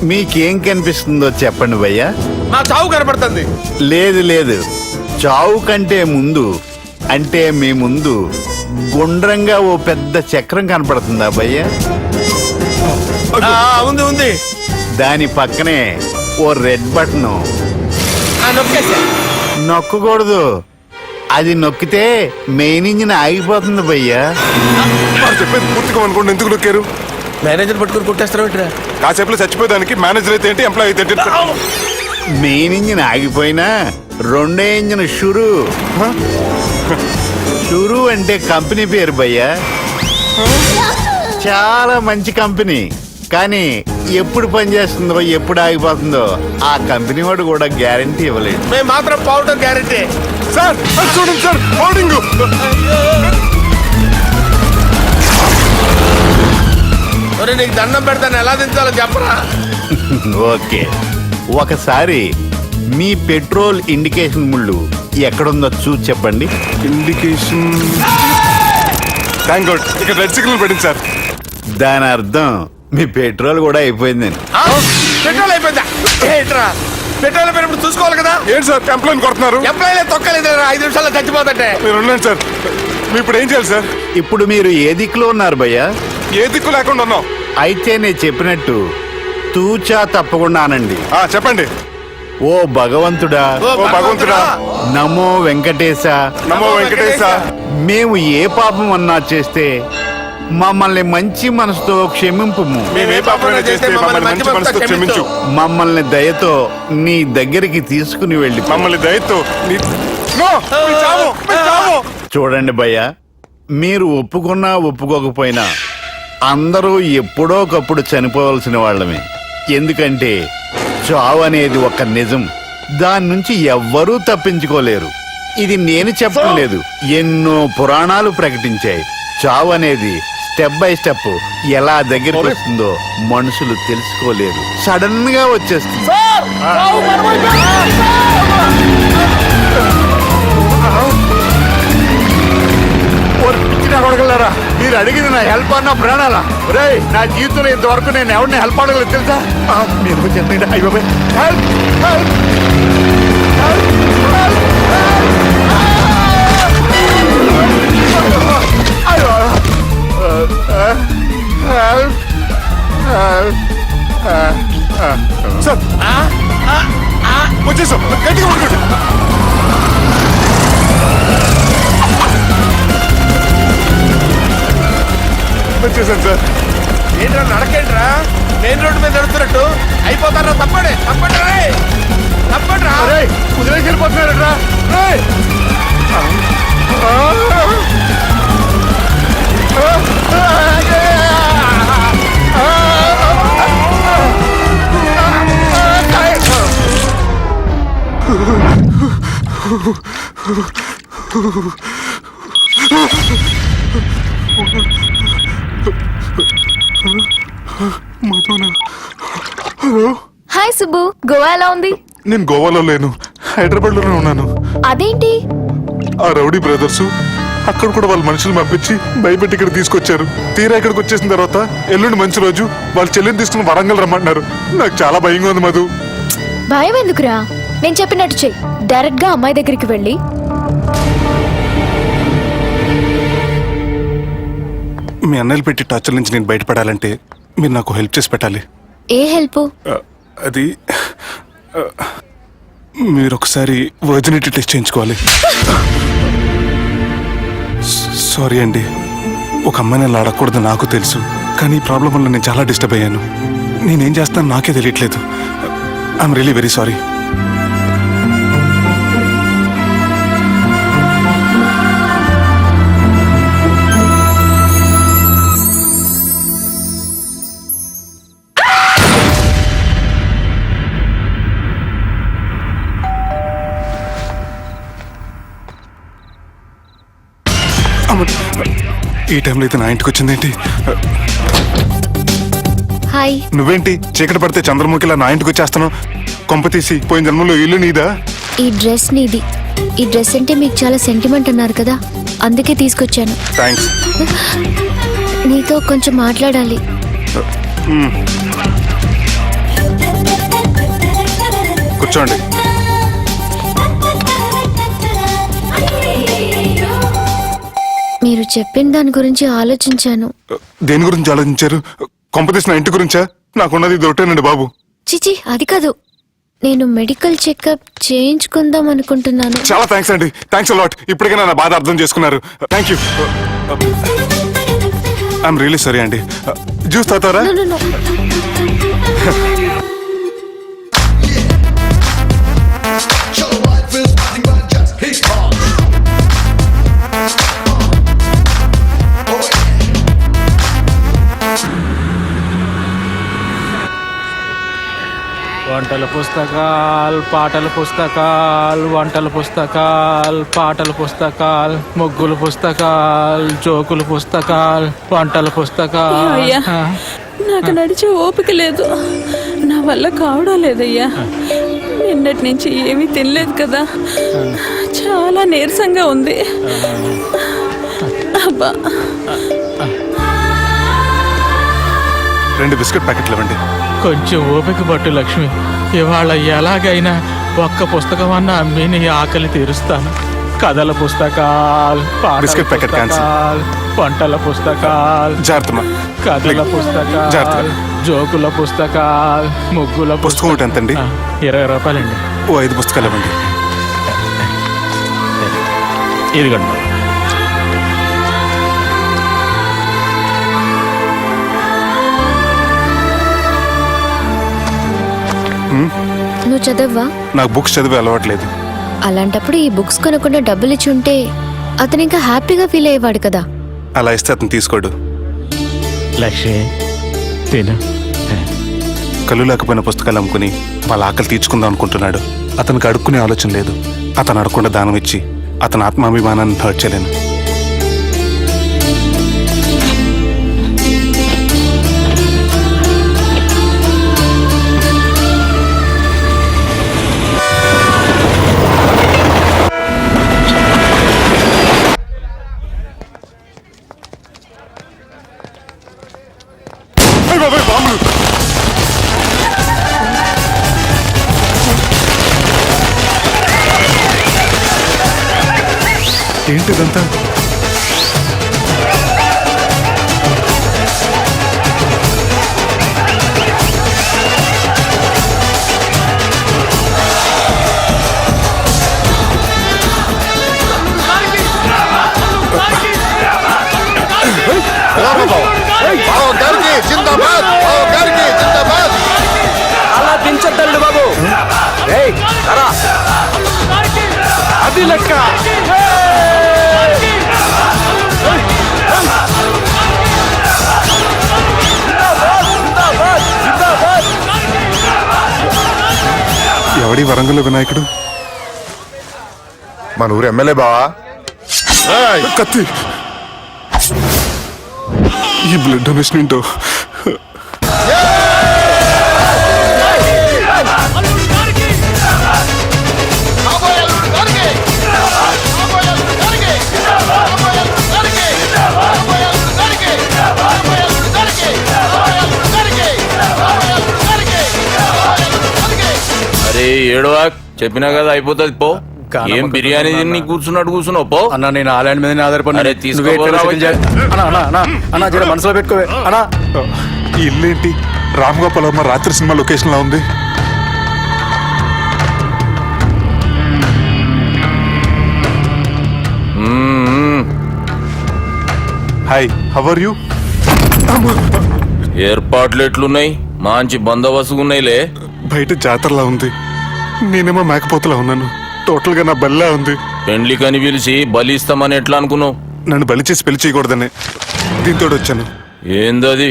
మీకేం కనిపిస్తుందో చెప్పండి భయ్యా. నా చావు కనపడుతుంది. లేదు, చావు కంటే ముందు అంటే మీ ముందు గుండ్రంగా ఓ పెద్ద చక్రం కనపడుతుందా భయ్యా? ఉంది. దాని పక్కనే ఓ రెడ్ బటన్. నొక్కకూడదు, అది నొక్కితే మెయిన్ ఇంజిన్ ఆగిపోతుంది భయ్యా. చెప్పేది పూర్తిగా అనుకోండి. ఎందుకు నొక్కారు? మేనేజర్ పట్టుకుని కొట్టేస్తారా? కాసేపులో చచ్చిపోయేదానికి మేనేజర్ అయితే ఏంటి, ఎంప్లాయ్ అయితే ఏంటి? మెయిన్ ఇంజిన్ ఆగిపోయినా 2వ ఇంజిన్ షురు అంటే కంపెనీ పేరు భయ్యా. చాలా మంచి కంపెనీ. కానీ ఎప్పుడు పనిచేస్తుందో ఎప్పుడు ఆగిపోతుందో ఆ కంపెనీ వాడు కూడా గ్యారంటీ ఇవ్వలేదు. మేము మాత్రం పౌడర్ గ్యారంటీ. సార్ చూడండి సార్, హోర్డింగ్. ఒరే నీకు దండం పెడతాను, ఎలా దించాలో చెప్పరా? ఓకే, ఒకసారి మీ పెట్రోల్ ఇండికేషన్ ముళ్ళు ఎక్కడుందో చూసి చెప్పండి. ఇండికేషన్. థ్యాంక్ గాడ్, ఇక్కడ రెడ్ సిగ్నల్ పడింది సార్. దాని అర్థం మీ పెట్రోల్ కూడా అయిపోయిందని. పెట్రోల్ అయిపోయిందా? ఏంట్రా పెట్రోల్ అయిపోయినప్పుడు చూసుకోవాలి కదా. ఏంటి సార్ ఎంప్లాయ్ కొడుతున్నారు? ఎంప్లాయీలే తొక్కలేదు. 5 నిమిషాల్లో చచ్చిపోతుంటే మీరు ఉన్నాను సార్. మీరు ఇప్పుడు ఏం చేయాలి సార్? ఇప్పుడు మీరు ఏ దిక్కులో ఉన్నారు భయ్యా? ఏ దిక్కు లేకుండా ఉన్నాం. అయితే నేను చెప్పినట్టు తూచా తప్పకుండా అనండి. చెప్పండి. ఓ భగవంతుడా, ఓ భగవంతుడా, నమో వెంకటేశ, నమో వెంకటేశ. మేము ఏ పాపం అన్నా చేస్తే మమ్మల్ని మంచి మనసుతో క్షమింపుము. మేమే పాపమైనా చేస్తే మమ్మల్ని మంచి మనసుతో క్షమించు. మమ్మల్ని దయతో నీ దగ్గరికి తీసుకుని వెళ్ళి మమ్మల్ని దయతో చూడండి భయ్యా, మీరు ఒప్పుకున్నా ఒప్పుకోకపోయినా అందరూ ఎప్పుడో ఒకప్పుడు చనిపోవలసిన వాళ్ళమే. ఎందుకంటే చావు అనేది ఒక నిజం. దాని నుంచి ఎవ్వరూ తప్పించుకోలేరు. ఇది నేను చెప్పడం లేదు, ఎన్నో పురాణాలు ప్రకటించాయి. చావు అనేది స్టెప్ బై స్టెప్ ఎలా దగ్గరికి వస్తుందో మనుషులు తెలుసుకోలేరు. సడన్ గా వచ్చేస్తుంది. అడగలరా? మీరు అడిగింది నా హెల్ప్ అన్న ప్రాణాలా? రే, నా జీవితంలో ఇంతవరకు నేను ఎవరిని హెల్ప్ అడగలేదు తెలుసా? మీరు చెప్పండి. అయ్యో హెల్ప్ హెల్ప్ సార్ వచ్చేసాం. గట్టిగా పడుకోండి. వచ్చేసాను సార్. ఏంట్రా నడకేంట్రా? మెయిన్ రోడ్డు మీద నడుస్తున్నట్టు అయిపోతారా? తప్పండి కుదిరేసి వెళ్ళిపోతున్నారట్రా. హాయ్ సుబ్బు, గోవా ఎలా ఉంది? నేను గోవాలో లేను, హైదరాబాద్ లోనే ఉన్నాను. అదేంటి? ఆ రౌడీ బ్రదర్స్ అక్కడ కూడా వాళ్ళ మనుషులు పంపించి భయపెట్టి ఇక్కడ తీసుకొచ్చారు. తీరా ఇక్కడికి వచ్చేసిన తర్వాత ఎల్లుండి మంచి రోజు వాళ్ళ చెల్లిని తీసుకుని వరంగల్ రమ్మంటున్నారు. నాకు చాలా భయంగా ఉంది మధు. భయం ఎందుకురా? నేను చెప్పినట్టు చెయ్యి. డైరెక్ట్ గా అమ్మాయి దగ్గరికి వెళ్ళి మీ అన్నయ్యలు పెట్టి టార్చర్ నుంచి నేను బయటపడాలంటే మీరు నాకు హెల్ప్ చేసి పెట్టాలి. ఏ హెల్ప్? అది మీరు ఒకసారి వర్జినిటీ టెస్ట్ చేయించుకోవాలి. సారీ అండి, ఒక అమ్మాయిని అలా అడగకూడదు నాకు తెలుసు, కానీ ఈ ప్రాబ్లం వల్ల నేను చాలా డిస్టర్బ్ అయ్యాను. నేనేం చేస్తాను నాకే తెలియట్లేదు. I'm really very sorry. ఈ టైంలో అయితే నా ఇంటికి వచ్చిందేంటి? హాయ్. నువ్వేంటి చీకటి పడితే చంద్రముఖిలా నా ఇంటికి వచ్చేస్తాను? కొంప తీసి పోయిన జన్మలో ఇల్లు నీదా? ఈ డ్రెస్ నీది. ఈ డ్రెస్ అంటే మీకు చాలా సెంటిమెంట్ అన్నారు కదా, అందుకే తీసుకొచ్చాను. థ్యాంక్స్. నీతో కొంచెం మాట్లాడాలి. కూర్చోండి. మీరు చెప్పిన దాని గురించి ఆలోచించాను. దేని గురించి ఆలోచించారు? కొంప తీసిన ఇంటి గురించా? నాకున్నది దొరటేనండి బాబు. చిచి, అది కాదు. నేను మెడికల్ చెకప్ చేయించుకుందాం అనుకుంటున్నాను. చాలా థ్యాంక్స్ అండి, థ్యాంక్స్ అలాట్. ఇప్పటికైనా నా బాధ అర్థం చేసుకున్నారు. Thank you. I'm really sorry అండి. జ్యూస్ తాతారా? No, no, no. వంటల పుస్తకాలు, పాటల పుస్తకాలు, వంటల పుస్తకాలు, పాటల పుస్తకాలు, ముగ్గుల పుస్తకాలు, జోకుల పుస్తకాలు, వంటల పుస్తకాలు. అయ్యా, నాకు నడిచే ఓపిక లేదు, నా వల్ల కావడం లేదయ్యా. నిన్నటి నుంచి ఏమీ తినలేదు కదా, చాలా నీరసంగా ఉంది. అబ్బా. 2 బిస్కెట్ ప్యాకెట్లు ఇవ్వండి. కొంచెం ఓపిక పట్టు లక్ష్మి, ఇవాళ ఎలాగైనా ఒక్క పుస్తకం అన్న అమ్మి నీ ఆకలి తీరుస్తాను. కథల పుస్తకాలు, బిస్కెట్ ప్యాకెట్ పుస్తకాలు, వంటల పుస్తకాలు, జాగ్రత్త. కథల పుస్తకాలు, జోకుల పుస్తకాలు, ముగ్గుల పుస్తకం ఒకటి ఎంతండి? 20 రూపాయలండి. ఓ 5 పుస్తకాలు ఇవ్వండి. ఇదిగండి. నువ్వు చదవ్వా? నాకు బుక్స్ చదివే అలవాట్లేదు. అలాంటప్పుడు ఈ బుక్స్ కొనకుండా డబ్బులు ఇచ్చి ఉంటే అతను ఇంకా హ్యాపీగా ఫీల్ అయ్యేవాడు కదా. అలా ఇస్తే అతను తీసుకోడు. లక్ష్మి తిను. కళ్ళు లేకపోయిన పుస్తకాలు అమ్ముకుని వాళ్ళ ఆకలి తీర్చుకుందాం అనుకుంటున్నాడు. అతనికి అడుక్కునే ఆలోచన లేదు. అతను అడగకుండా దానం ఇచ్చి అతని ఆత్మాభిమానాన్ని హర్ట్ చేయలేను. ఏంటిదంతా? అలా దించద్దండి బాబు. అది లెక్క. ఎవడి వరంగల్ వినాయకుడు? మన ఊరు ఎమ్మెల్యే బావా. కత్తి. ఈ బ్లడ్ డొనేషన్ ఏంటో. ఏడవా చెప్పినా కదా అయిపోతుంది పో. ఏం బిర్యానీ తిని కూర్చున్నట్టు కూర్చున్నావు పో. అన్న నేను ఆ ల్యాండ్ మీద ఆధారపడి అరే, తీసుకోపోరా వచ్చి. మనసులో పెట్టుకోవే అన్నా. ఈ ఇల్లేంటి రామ్ గోపాల్ వర్మ రాత్రి సినిమా లొకేషన్ లా ఉంది. Hi, how are you? ఏర్పాట్లు ఎట్లున్నాయి? మంచి బందోబస్తు ఉన్నాయిలే. బయట జాతరలా ఉంది, నేనేమో మేకపోతలా ఉన్నాను. టోటల్ గా నా బల్లా ఉంది. పెండ్లి కని పిలిచి బలి ఇస్తామని ఎట్లా అనుకున్నావు? నన్ను బలి చేసి పెళ్లి చేయకూడదని దీంతో వచ్చాను. ఏందది?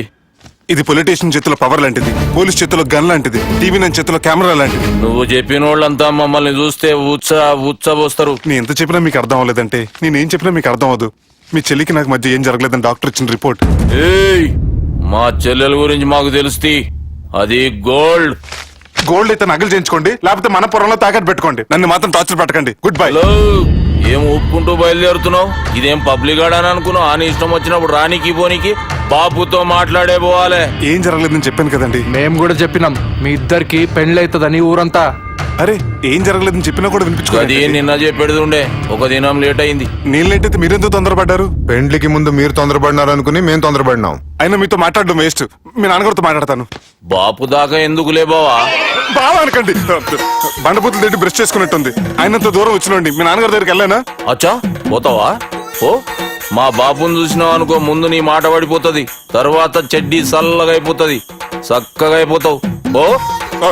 ఇది పొలిటీషియన్ చేతిలో పవర్ లాంటిది, పోలీస్ చేతిలో గన్ లాంటిది, టీవీ నన్ను చేతిలో కెమెరా లాంటిది. నువ్వు చెప్పిన వాళ్ళంతా మమ్మల్ని చూస్తే ఉచ్చబోస్తారు. నేను ఎంత చెప్పినా మీకు అర్థం అవ్వలేదంటే నేనేం చెప్పినా మీకు అర్థం అవ్వదు. మీ చెల్లికి నాకు మధ్య ఏం జరగలేదని డాక్టర్ ఇచ్చిన రిపోర్ట్. ఏయ్, మా చెల్లెల గురించి మాకు తెలుస్తుంది. అది గోల్డ్. గోల్డ్ అయితే నగలు చేయించుకోండి, లేకపోతే మన పొరంలో తాకట్టు పెట్టుకోండి. నన్ను మాత్రం టార్చర్ పెట్టకండి. Good bye. హలో, ఏం ఒప్పుకుంటూ బయలుదేరుతున్నావు? ఇదేం పబ్లిక్ ఆడని అనుకున్నావు? అని ఇష్టం వచ్చినప్పుడు రానికి పోనీకి బాపుతో మాట్లాడే పోవాలి. ఏం జరగలేదని చెప్పాను కదండి. మేము కూడా చెప్పినాం మీ ఇద్దరికి పెళ్ళైతుందని ఊరంతా. అరే, ఏం జరగలేదని చెప్పినా కూడా అది వినిపించుకోండి. నిన్న చెప్పేడుండే, ఒక దినం లేట్ అయింది. నీళ్ళైతే మీరెందుకు తొందరపడ్డారు? పెండ్లికి ముందు మీరు తొందరపడినారు అనుకుని మేము తొందరపడినాం. అయినా మీతో మాట్లాడడం వేస్ట్. మీ నాన్నగారితో మాట్లాడతాను. బాపు దాకా ఎందుకులే బావా? బాగా అనకండి, బండపూతులు తిట్టి బ్రష్ చేసుకున్నట్టుంది. ఆయనంత దూరం వచ్చినండి. మీ నాన్నగారి దగ్గరికి వెళ్ళానా? అచ్చా, పోతావా? ఓ, మా బాపుని చూసినావు అనుకో, ముందు నీ మాట పడిపోతుంది, తర్వాత చెడ్డీ చల్లగా అయిపోతుంది, చక్కగా అయిపోతావు. ఓ,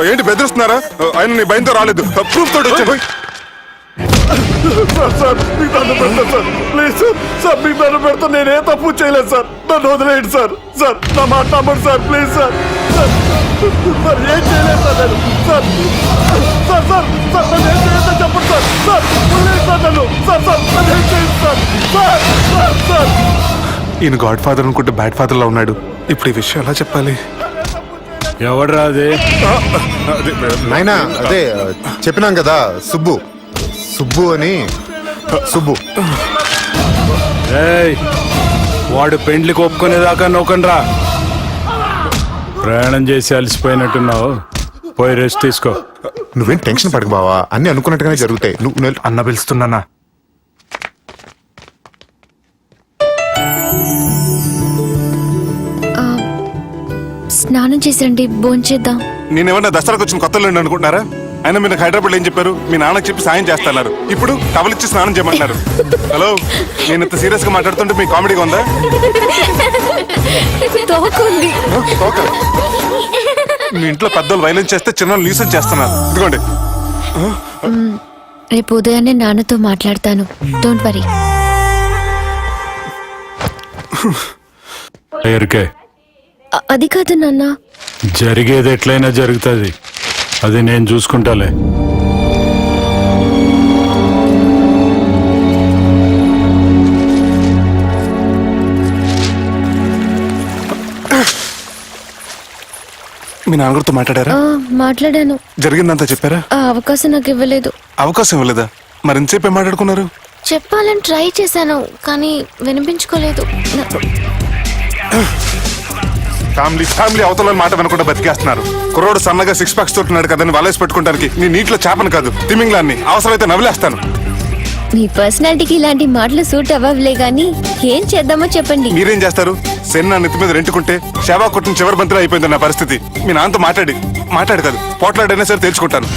ఏంటి బెదిరిస్తున్నారా? ఆయన నీ భయంతో రాలేదు, ప్రూఫ్ తోటి వచ్చాను. సార్ మీకు దండం పెడతా సార్, ప్లీజ్ సార్ మీకు దండం పెడతా. నేనే తప్పు చేయలేదు సార్, నన్ను వదిలేయండి సార్. సార్ నా మాట నమ్మండి సార్, ప్లీజ్ సార్. సార్ ఏం చేయలేదు సార్ నేను. సార్ సార్ సార్ సార్ నన్ను ఏం చేయలేదని చెప్పండి సార్. సార్ వదిలేయండి సార్ నన్ను. సార్ సార్ నన్ను ఏం చేయండి సార్. సార్ సార్ సార్ ఈయన గాడ్ ఫాదర్ అనుకుంటే బ్యాడ్ ఫాదర్ లా ఉన్నాడు. ఇప్పుడు ఈ విషయం ఎలా చెప్పాలి? ఎవడ్రా అది? నాయనా అదే చెప్పినాం కదా, సుబ్బు. సుబ్బు అని. సుబ్బు. ఏయ్, వాడు పెండ్లికి ఒప్పుకునేదాకా నోకండ్రా. ప్రయాణం చేసి అలసిపోయినట్టున్నావు, పోయి రెస్ట్ తీసుకో. నువ్వేం టెన్షన్ పడకు బావా, అన్ని అనుకున్నట్టుగానే జరుగుతాయి. నువ్వు అన్న పిలుస్తున్నా. స్నానం చేసండి, భోంచేద్దాం. నేనేమన్నా దసరాకు వచ్చిన కొత్తలో అనుకుంటున్నారా? అయినా మీరు హైదరాబాద్ ఏం చెప్పారు? మీ నాన్నకి చెప్పి సాయం చేస్తున్నారు, ఇప్పుడు టవలిచ్చి స్నానం చేయమంటున్నారు. హలో, నేను ఇంత సీరియస్ గా మాట్లాడుతుంటే మీ కామెడీగా ఉందా? తోకుంది. ఓకే, మీ ఇంట్లో పెద్దలు వైలెన్స్ చేస్తే చిన్న న్యూసెన్స్ చేస్తున్నారు. ఇదిగోండి. రేపు ఉదయాన్నే నాన్నతో మాట్లాడతాను, డోంట్ వరీ. ఎరికే అది కాదు నాన్న. జరిగేది ఎట్లయినా జరుగుతుంది, అది నేను చూసుకుంటాలే. మీ నాన్నగారితో మాట్లాడారా? మాట్లాడాను. జరిగిందంతా చెప్పారా? ఆ అవకాశం నాకు ఇవ్వలేదు. అవకాశం ఇవ్వలేదా? మరి ఎంతసేపు ఏం మాట్లాడుకున్నారు? చెప్పాలని ట్రై చేశాను, కానీ వినిపించుకోలేదు. ఫ్యామిలీ అవతల మాట వినకుండా బతికేస్తున్నారు. కుర్రోడు సన్నగా 6 ప్యాక్స్ తోటున్నాడు కదని వలేసి పెట్టుకుంటానికి నీ నీటిలో చేపను కాదు, తిమింగ్లాన్ని అవసరమైతే నవ్వులేస్తాను. మీ పర్సనాలిటీకి ఇలాంటి మాటలు సూట్ అవ్వలే గానీ ఏం చేద్దామో చెప్పండి. మీరేం చేస్తారు? సెన్న నెత్తి మీద రెంటుకుంటే శవా కొట్టిన చివరి బంతిలో అయిపోయింది నా పరిస్థితి. మీ నాన్నతో మాట్లాడు కాదు, పోట్లాడైనా సరే తెలుసుకుంటాను.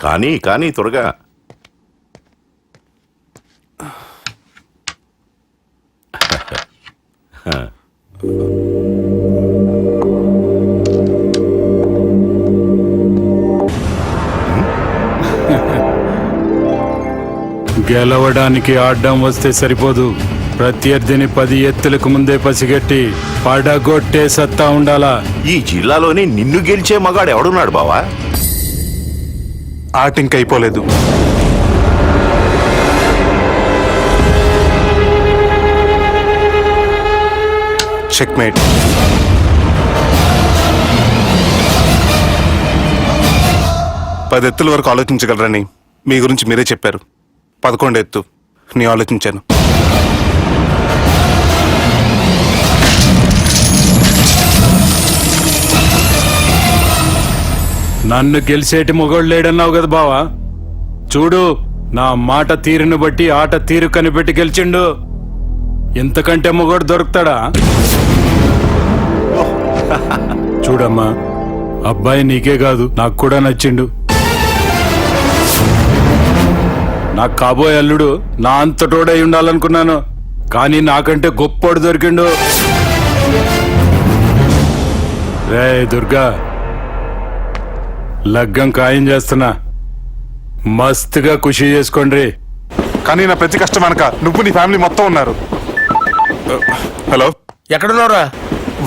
కానీ త్వరగా. గెలవడానికి ఆడడం వస్తే సరిపోదు, ప్రత్యర్థిని 10 ఎత్తులకు ముందే పసిగట్టి పడగొట్టే సత్తా ఉండాలా. ఈ జిల్లాలోని నిన్ను గెలిచే మగాడు ఎవడున్నాడు బావా? ఆట ఇంకా అయిపోలేదు. చెక్మేట్. పది ఎత్తుల వరకు ఆలోచించగలరని మీ గురించి మీరే చెప్పారు. 11 ఎత్తు నేను ఆలోచించాను. నన్ను గెలిసేటి మొగోడు లేడన్నావు కదా బావా, చూడు నా మాట తీరును బట్టి ఆట తీరు కనిపెట్టి గెలిచిండు. ఇంతకంటే మొగోడు దొరుకుతాడా? చూడమ్మా, అబ్బాయి నీకే కాదు నాకు కూడా నచ్చిండు. నాకు కాబోయే అల్లుడు నా అంతటోడై ఉండాలనుకున్నాను, కానీ నాకంటే గొప్పోడు దొరికిండు. రే దుర్గా, లగ్గం ఖాయం చేస్తున్నా, మస్తుగా ఖుషి చేసుకోండి. కానీ నా ప్రతి కష్టం వెనక నువ్వు నీ ఫ్యామిలీ మొత్తం ఉన్నారు. హలో, ఎక్కడున్నారా?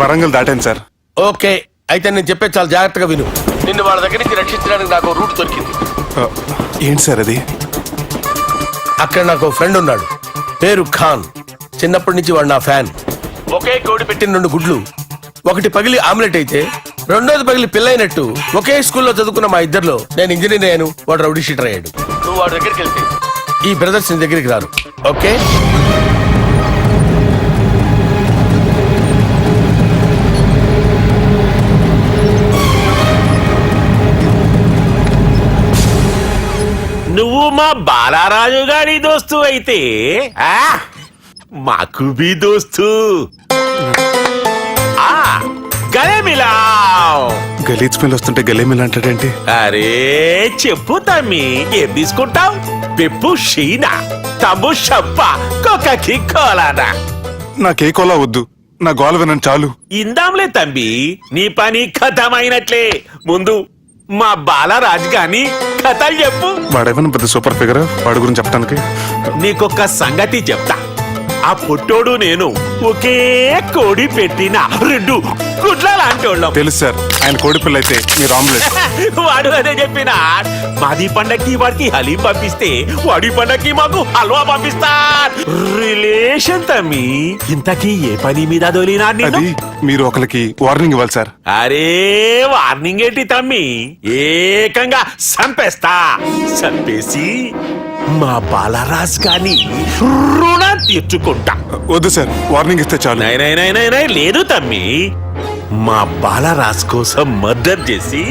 వరంగల్ దాటాను సార్. ఓకే, అయితే నేను చెప్పే చాలా జాగ్రత్తగా విను. నిన్ను వాళ్ళ దగ్గర నుంచి రక్షించడానికి నాకు రూట్ దొరికింది. ఏంటి సార్ అది? అక్కడ నాకు ఫ్రెండ్ ఉన్నాడు, పేరు ఖాన్. చిన్నప్పటి నుంచి వాడు నా ఫ్యాన్. ఒకే కోడి పెట్టిన 2 గుడ్లు, ఒకటి పగిలి ఆమ్లెట్ అయితే రెండోది పగిలి పిల్లైనట్టు ఒకే స్కూల్లో చదువుకున్న మా ఇద్దరిలో నేను ఇంజనీర్ అయ్యాను, వాడు రౌడీ షీటర్ అయ్యాడు. నువ్వు వాడి దగ్గరికి వెళ్తే ఈ బ్రదర్స్ నీ దగ్గరికి రారు. ఓకే? నువ్వు మా బాలారాజు గారి దోస్తు అయితే మాకు బి దోస్తు. గలే మిలావ్. గలీజ్ స్మెల్ వస్తుంటే గలేమిల్ అంటాడేంటి? అరే చెప్పు తమ్మి, ఏం తీసుకుంటావు? పెప్పు షీనా, తమ్ము షప్ప, కొకకి కోలానా? నాకే కోలా వద్దు, నా గోల వినండి చాలు. ఇందాంలే తంబి, నీ పని ఖతమైనట్లే. ముందు మా బాలరాజ్ గాని కథలు చెప్పు. వాడేమన్నా పెద్ద సూపర్ ఫిగర్, వాడి గురించి చెప్పడానికి. నీకొక సంగతి చెప్తా. ఆ పుట్టోడు నేను ఒకే కోడి పెట్టిన 2 గుడ్ల లాంటోళ్ళం. తెలుసు సార్, ఆయన కోడి పిల్ల అయితే మీరు ఆమ్లెట్. వాడు అదే చెప్పిన. మాది పండక్కి వాడికి హలీం పంపిస్తే వాడి పండక్కి మాకు హల్వా పంపిస్తా. రిలేషన్ తమ్మి. ఇంతకీ ఏ పని మీద దొలినా? అది మీరు ఒకరికి వార్నింగ్ ఇవ్వాలి సార్. అరే వార్నింగ్ ఏంటి తమ్మి, ఏకంగా సంపేస్తా. సంపేసి మా బాలరాజ్ గాని రుణం తీర్చుకుంటా. వద్దు సార్, వార్నింగ్ ఇస్తే చాలు. లేదు తమ్మి, మా బాలరాజ్ కోసం మర్డర్ చేసి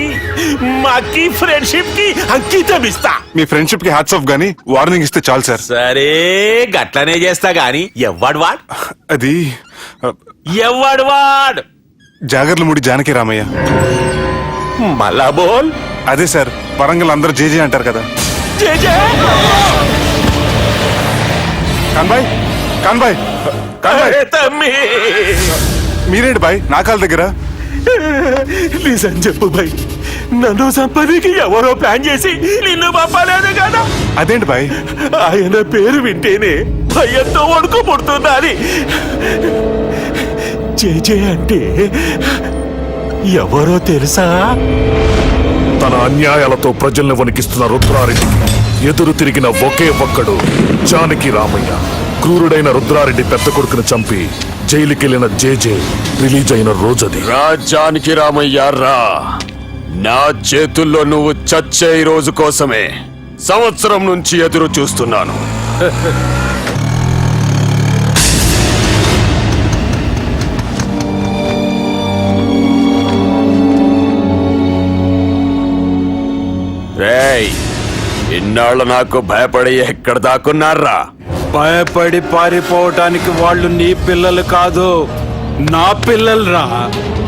మాకి ఫ్రెండ్షిప్ కి అంకితం ఇస్తా. మీ ఫ్రెండ్షిప్ కి హ్యాట్స్ ఆఫ్ గానీ వార్నింగ్ ఇస్తే చాలు సార్. సరే గట్లనే చేస్తా గాని ఎవ్వడు వాడ్? అది ఎవ్వడు వాడ్? జాగర్లమూడి జానకి రామయ్య. మళ్ళా బోల్. అదే సార్, వరంగల్ అందరూ జేజే అంటారు కదా. కాన్బాయ్, కాన్బాయ్, కాన్బాయ్. తమ్మి మీరేంటి బాయ్ నా కాళ్ళ దగ్గర? నిజం చెప్పు బాయ్, నన్ను సంపదికి ఎవరో ప్లాన్ చేసి నిన్ను పంపలేదు కదా? అదేంటి బాయ్? ఆయన పేరు వింటేనే భయంతో వణుకు పుడుతున్నది. జేజే అంటే ఎవరో తెలుసా? తన అన్యాయాలతో ప్రజల్ని వణికిస్తున్న రుద్రారెడ్డికి ఎదురు తిరిగిన ఒకే ఒక్కడు జానకి రామయ్య. క్రూరుడైన రుద్రారెడ్డి పెద్ద కొడుకును చంపి జైలుకెళ్లిన జేజే రిలీజ్ అయిన రోజది. రా జానకి రామయ్య రా, నా చేతుల్లో నువ్వు చచ్చే రోజు కోసమే సంవత్సరం నుంచి ఎదురు చూస్తున్నాను. రేయ్, ఇన్నాళ్ళు నాకు భయపడి ఎక్కడ దాక్కున్నారా? భయపడి పారిపోవటానికి వాళ్ళు నీ పిల్లలు కాదు, నా పిల్లలు రా.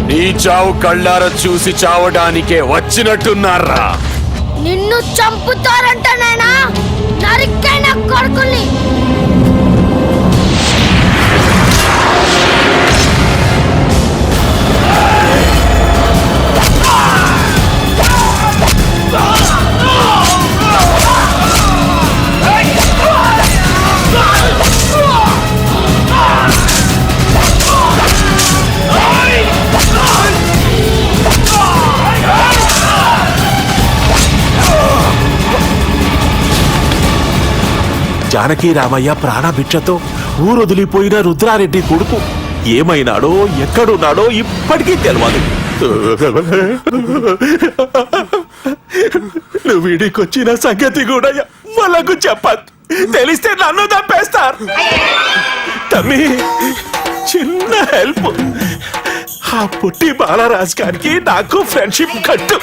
నీ చావు కళ్ళారా చూసి చావడానికే వచ్చినట్టున్నారా? నిన్ను చంపుతారంట నేనా? నరికైన కొడుకుల్ని. జానకి రామయ్య ప్రాణభిక్షతో ఊరొదిలిపోయిన రుద్రారెడ్డి కొడుకు ఏమైనాడో ఎక్కడున్నాడో ఇప్పటికీ తెలియదు. నువ్వు వీడికొచ్చిన సంగతి కూడా వాళ్ళకు చెప్పద్దు, తెలిస్తే నన్ను తప్పేస్తారు. తమ్మి చిన్న హెల్ప్, ఆ పుట్టి బాలరాజు గారికి నాకు ఫ్రెండ్షిప్ కట్టు.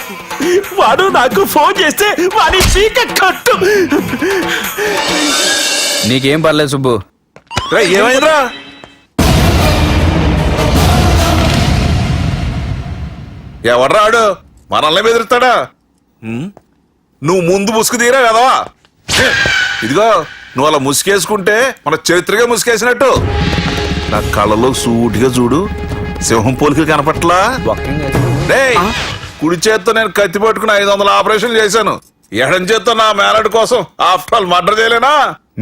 వాడు నాకు ఫోన్ చేస్తే వాడి పీక కట్టు. నీకేం పర్లేదు సుబ్బు. ఏమైందిరా? ఎవడ్రాడు మనల్ని బెదిరిస్తాడా? నువ్వు ముందు ముసుగు తీరా కదవా? ఇదిగో నువ్వు అలా ముసుకేసుకుంటే మన చరిత్రగా ముసుకేసినట్టు. నా కళ్ళలో సూటిగా చూడు, సింహం పోలికలు కనపట్లా? డేయ్, కుడి చేత్తో నేను కత్తి పట్టుకుని 500 ఆపరేషన్లు చేశాను. ఎడం చేత్తో నా మేనడు కోసం ఆఫ్టర్ ఆల్ మర్డర్ చేయలేనా?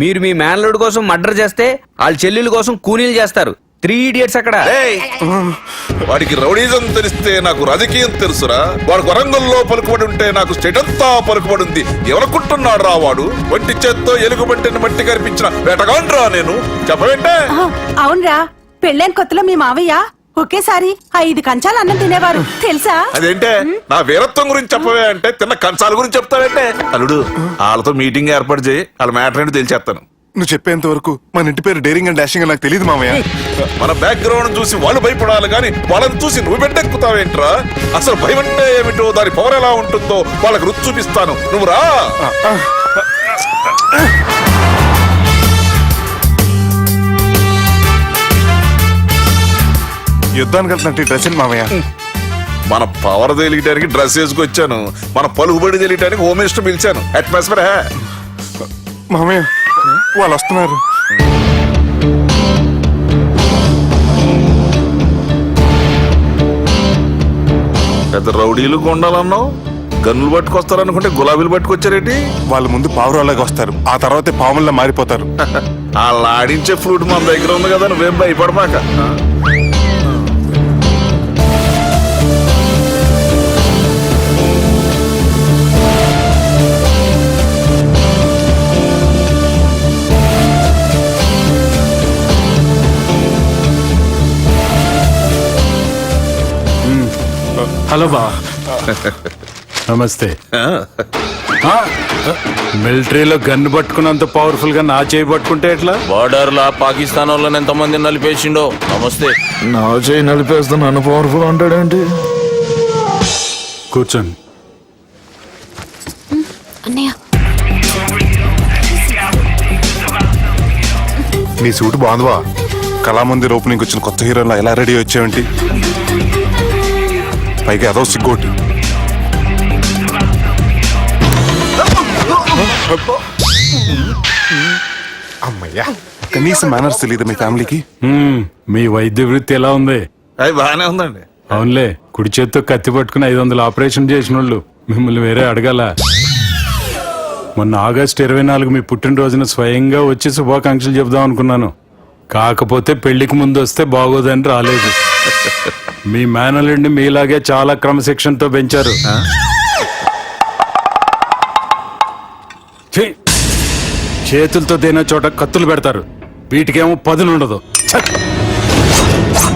మీరు మీ మేనల్లుడి కోసం మర్డర్ చేస్తే వాళ్ళ చెల్లెల కోసం కూనీలు చేస్తారు. 3 Idiots అక్కడ. వాడికి రౌడీజం తెలిస్తే నాకు రాజకీయం తెలుసురా. వాడు వరంగల్లో పలుకుబడి ఉంటే నాకు స్టేట్ అంతా పలుకుబడి ఉంది. ఎవరనుకుంటున్నాడు రా వాడు? ఒంటి చేత్తో ఎలుగుబంటిని మట్టి కనిపించిన వేటగాండ్రా నేను. చెప్పవేంటే? అవునరా, పెళ్ళైన కొత్తలో మీ మావయ్య ఒకేసారి 5 కంచాలు అన్నం తినేవారు తెలుసా? అదేంటే నా వీరత్వం గురించి చెప్పవే అంటే తిన్న కంచాల గురించి చెప్తావేంటే? అల్లుడు, వాళ్ళతో మీటింగ్ ఏర్పాటు చేయి, వాళ్ళ మ్యాటర్ ఏంటో తెలిసేస్తాను. నువ్వు చెప్పేంత వరకు మన ఇంటి పేరు డేరింగ్ అండ్ డాషింగ్ నాకు తెలియదు మామయ్య. మన బ్యాక్గ్రౌండ్ చూసి వాళ్ళు భయపడాలి కానీ వాళ్ళని చూసి నువ్వు బిడ్డెక్కుతావేంట్రా? అసలు భయం అంటే ఏమిటో, దాని పవర్ ఎలా ఉంటుందో వాళ్ళకి రుచి చూపిస్తాను. నువ్వు రా. యుద్ధానికి వెళ్తున్నట్టు డ్రెస్ ఏంటి మామయ్య? మన పవర్ తెలియటానికి డ్రెస్ వేసుకొచ్చాను, మన పలుకుబడి తెలియటానికి హోమ్ మినిస్టర్ పిలిచాను. అట్మాస్ఫియర్ మామయ్య వాళ్ళు వస్తున్నారు. పెద్ద రౌడీలు కొండాలన్నావు, గన్నులు పట్టుకొస్తారనుకుంటే గులాబీలు పట్టుకొచ్చారేంటి? వాళ్ళు ముందు పావురాలాగా వస్తారు, ఆ తర్వాతే పాముల్లా మారిపోతారు. వాళ్ళు ఆడించే ఫ్లూట్ మన దగ్గర ఉంది కదా, నువ్వేం భయపడమాక. హలో బా. నమస్తే. మిలిటరీలో గన్ను పట్టుకున్నంత పవర్ఫుల్ గా నా చేయి పట్టుకుంటే ఎట్లా? బార్డర్ లా పాకిస్తాన్ వాళ్ళని ఎంతమంది నలిపేసిండో. నమస్తే. నా చేయి నలిపేస్తా నన్ను పవర్ఫుల్ అంటాడేంటి? కూర్చోండి. అన్నయ్య నీ సూట్ బాగుందివా? కళామందిర్ ఓపెనింగ్ వచ్చిన కొత్త హీరోలా ఎలా రెడీ వచ్చావేంటి? పైగా అదో సిగ్గోటి. అమ్మయ్యా, కనీసం మేనర్స్ తెలియదు మీ ఫ్యామిలీకి. మీ వైద్య వృత్తి ఎలా ఉంది? అది బాగానే ఉందండి. అవునులే, కుడి చేత్తో కత్తి పట్టుకుని 500 ఆపరేషన్ చేసిన వాళ్ళు మిమ్మల్ని వేరే అడగాల. మొన్న ఆగస్టు 24 మీ పుట్టినరోజున స్వయంగా వచ్చి శుభాకాంక్షలు చెబుదాం అనుకున్నాను. కాకపోతే పెళ్లికి ముందు వస్తే బాగోదని రాలేదు. మీ మేనల్లుడిని మీలాగే చాలా క్రమశిక్షణతో పెంచారు. ఛీ! చేతులతో తినే చోట కత్తులు పెడతారు, వీటికేమో పదులుండదు.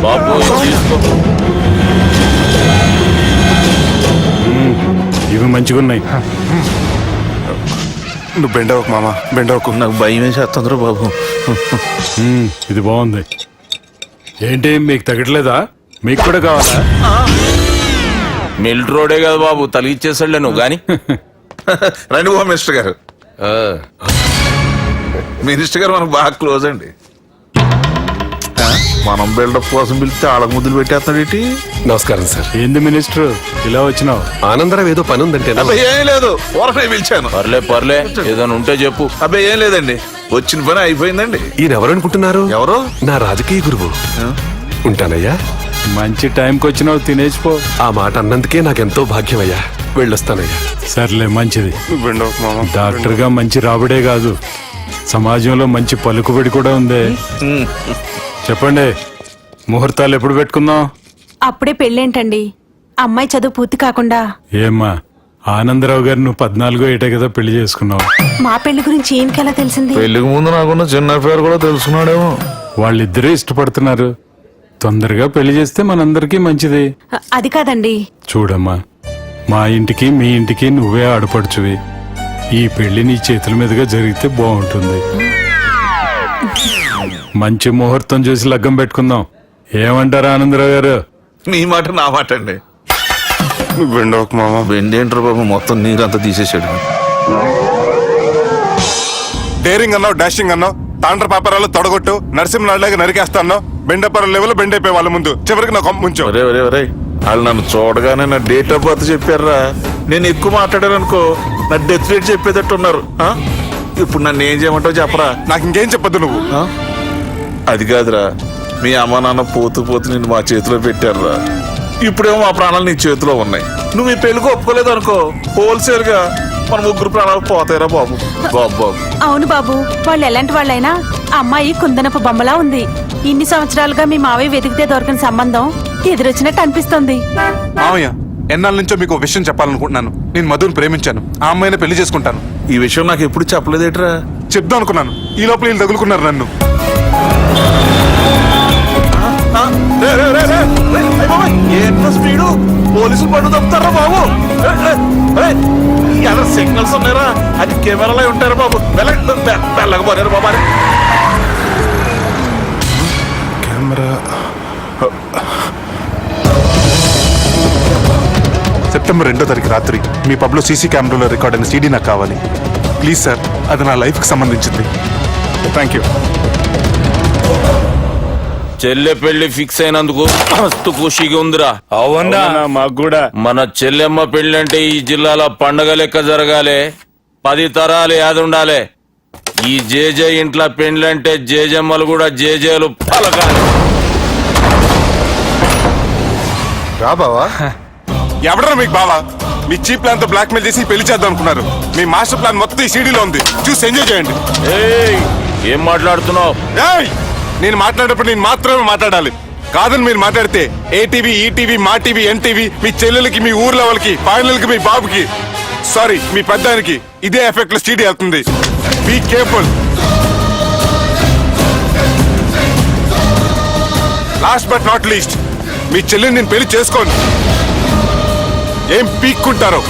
బాబు తీసుకో. ఇవి మంచిగున్నాయి. నువ్వు బెండవకు మామ, బెండవకు. నాకు భయం వేసేస్తుందిరా బాబు. ఇది బాగుంది. ఏంటి మీకు తగ్గట్లేదా? మీకు కూడా కావాలా? మిలిటరీ రోడే కదా బాబు, తలిగిచ్చేసాడులే నువ్వు గాని. రండి హోమ్ మినిస్టర్ గారు. మినిస్టర్ గారు మనకు బాగా క్లోజ్ అండి. మనం బిల్డప్ కోసం పిలిస్తే ఆళ్ళకు ముద్దులు పెట్టేస్తాడేంటి? నమస్కారం సార్. ఏంది మినిస్టర్ ఇలా వచ్చినావు? ఆనందరావు ఏదో పని ఉందంటే. అబ్బాయి ఏం లేదు, ఊరకనే పిలిచాను. పర్లే ఏదైనా ఉంటే చెప్పు. అబ్బాయి ఏం లేదండి, వచ్చిన పని అయిపోయిందండి. ఈయన ఎవరు అనుకుంటున్నారు? ఎవరు? నా రాజకీయ గురువు. ఉంటానయ్యా. మంచి టైంకి వచ్చినావు, తినేసిపో. ఆ మాట అన్నందుకే నాకెంతో భాగ్యమయ్యా. వెళ్ళొస్తానయ్యా. సర్లే, మంచిది. నువ్వు బెండవకు మామ. డాక్టర్ గా మంచి రాబడే కాదు, సమాజంలో మంచి పలుకుబడి కూడా ఉంది. చెప్పండి, ముహూర్తాలు ఎప్పుడు పెట్టుకుందాం? అప్పుడే పెళ్ళేంటండి, అమ్మాయి చదువు పూర్తి కాకుండా. ఏమ్మా, ఆనందరావు గారు నువ్వు 14 ఏటే కదా పెళ్లి చేసుకున్నావు. మా పెళ్లి గురించి ఈయనకెలా తెలిసింది? పెళ్లికి ముందు నాకున్న చిన్న పేరు కూడా తెలుసుకున్నాడేమో. వాళ్ళిద్దరే ఇష్టపడుతున్నారు. తొందరగా పెళ్లి చేస్తే మనందరికీ మంచిది. అది కాదండి. చూడమ్మా, మా ఇంటికి మీ ఇంటికి నువ్వే ఆడపడుచువి. ఈ పెళ్లి నీ చేతుల మీదుగా జరిగితే బాగుంటుంది. మంచి ముహూర్తం చూసి లగ్గం పెట్టుకుందాం. ఏమంటారు ఆనందరావు గారు? మీ మాట నా మాట అండి. నువ్వు వెండవకు మామ. వెండేంట్రా బాబు, మొత్తం నీరంతా తీసేసాడు. డేరింగ్ అన్నావు, డాషింగ్ అన్నావు, తాండ్ర పాపరాలు తొడగొట్టు, నరసింహనాడులాగా నరికేస్తా అన్నావు. బెండపర లెవెల్ బెండ్ అయిపోయి వాళ్ళ ముందు చివరికి నా కొంప ముంచావు. ఒరే ఒరే ఒరే, వాళ్ళు నన్ను చూడగానే నా డేట్ ఆఫ్ బర్త్ చెప్పారా. నేను ఎక్కువ మాట్లాడాను అనుకో, నా డెత్ రేట్ చెప్పేటట్టు ఉన్నారు. ఇప్పుడు నన్ను ఏం చేయమంటావు చెప్పరా. నాకు ఇంకేం చెప్పొద్దు నువ్వు. అది కాదురా, మీ అమ్మ నాన్న పోతూ పోతూ నిన్ను మా చేతిలో పెట్టారురా. ఇప్పుడేమో మా ప్రాణాలు నీ చేతిలో ఉన్నాయి. నువ్వు ఈ పెళ్లికి ఒప్పుకోలేదు అనుకో, హోల్సేల్ గా మన ముగ్గురు ప్రాణాలు పోతాయిరా బాబు. బాబు బాబు. అవును బాబు, వాళ్ళు ఎలాంటి వాళ్ళైనా అమ్మాయి కుందనపు బొమ్మలా ఉంది. ఇన్ని సంవత్సరాలుగా మీ మావయ్య వెతికితే దొరకని సంబంధం ఎదురొచ్చినట్టు అనిపిస్తుంది. మామయ్య, ఎన్నాళ్ళ నుంచో మీకు ఒక విషయం చెప్పాలనుకుంటున్నాను. నేను మధుని ప్రేమించాను. ఆ అమ్మాయిని పెళ్లి చేసుకుంటాను. ఈ విషయం నాకు ఎప్పుడు చెప్పలేదేట్రా. చెప్దాం అనుకున్నాను, ఈ లోపల వీళ్ళు తగులుకున్నారు నన్ను. స్పీడు పోలీసులు పన్ను తప్పుతారా బాబు. ఎలా సిగ్నల్స్ ఉన్నారా, అది కెమెరాలో ఉంటారు బాబు. వెళ్ళకపోయారు బాబు. కెమెరా సెప్టెంబర్ 2వ తారీఖు రాత్రి మీ పబ్లో సీసీ కెమెరాలో రికార్డ్ అయిన సీడీ నాకు కావాలి ప్లీజ్ సార్. అది నా లైఫ్కి సంబంధించింది. Thank you. చెల్లె పెళ్లి ఫిక్స్ అయినందుకు మస్తు ఖుషిగా ఉందిరా. అవునా మాకు కూడా. మన చెల్లెమ్మ పెళ్లి అంటే ఈ జిల్లాలో పండగ లెక్క జరగాలి. 10 తరాలు యాదుండాలి. ఈ జేజే ఇంట్లో పెండ్లంటే జేజమ్మలు కూడా జేజేలు పలకాలి. రా బావా. ఎవడరా మీకు బావా? మీ చీప్ ప్లాన్ తో బ్లాక్ మెయిల్ చేసి పెళ్లి చేద్దాం అనుకున్నారు. మీ మాస్టర్ ప్లాన్ మొత్తం ఈ సీడీలో ఉంది, చూసి ఎంజాయ్ చేయండి. ఏయ్, ఏం మాట్లాడుతున్నావు? ఏయ్, నేను మాట్లాడేటప్పుడు నేను మాత్రమే మాట్లాడాలి. కాదని మీరు మాట్లాడితే ఏటీవీ, ఈటీవీ, మా టీవీ, ఎన్టీవీ, మీ చెల్లెలకి, మీ ఊర్లో వాళ్ళకి, ఫైనల్ కి మీ బాబుకి, సారీ మీ పెద్దానికి ఇదే ఎఫెక్ట్ లో సీడీ వెళ్తుంది. Be careful. Last but not least, మీ చెల్లిని నేను పెళ్లి చేసుకోను. ఏం పీక్కుంటారో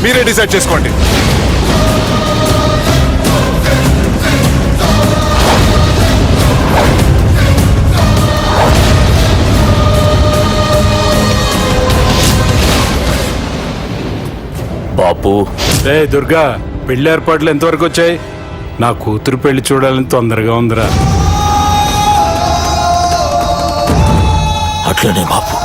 మీరే డిసైడ్ చేసుకోండి. బాపు, రే దుర్గా, పెళ్లి ఏర్పాట్లు ఎంతవరకు వచ్చాయి? నా కూతురు పెళ్లి చూడాలని తొందరగా ఉందిరా. అట్లనే బాపు.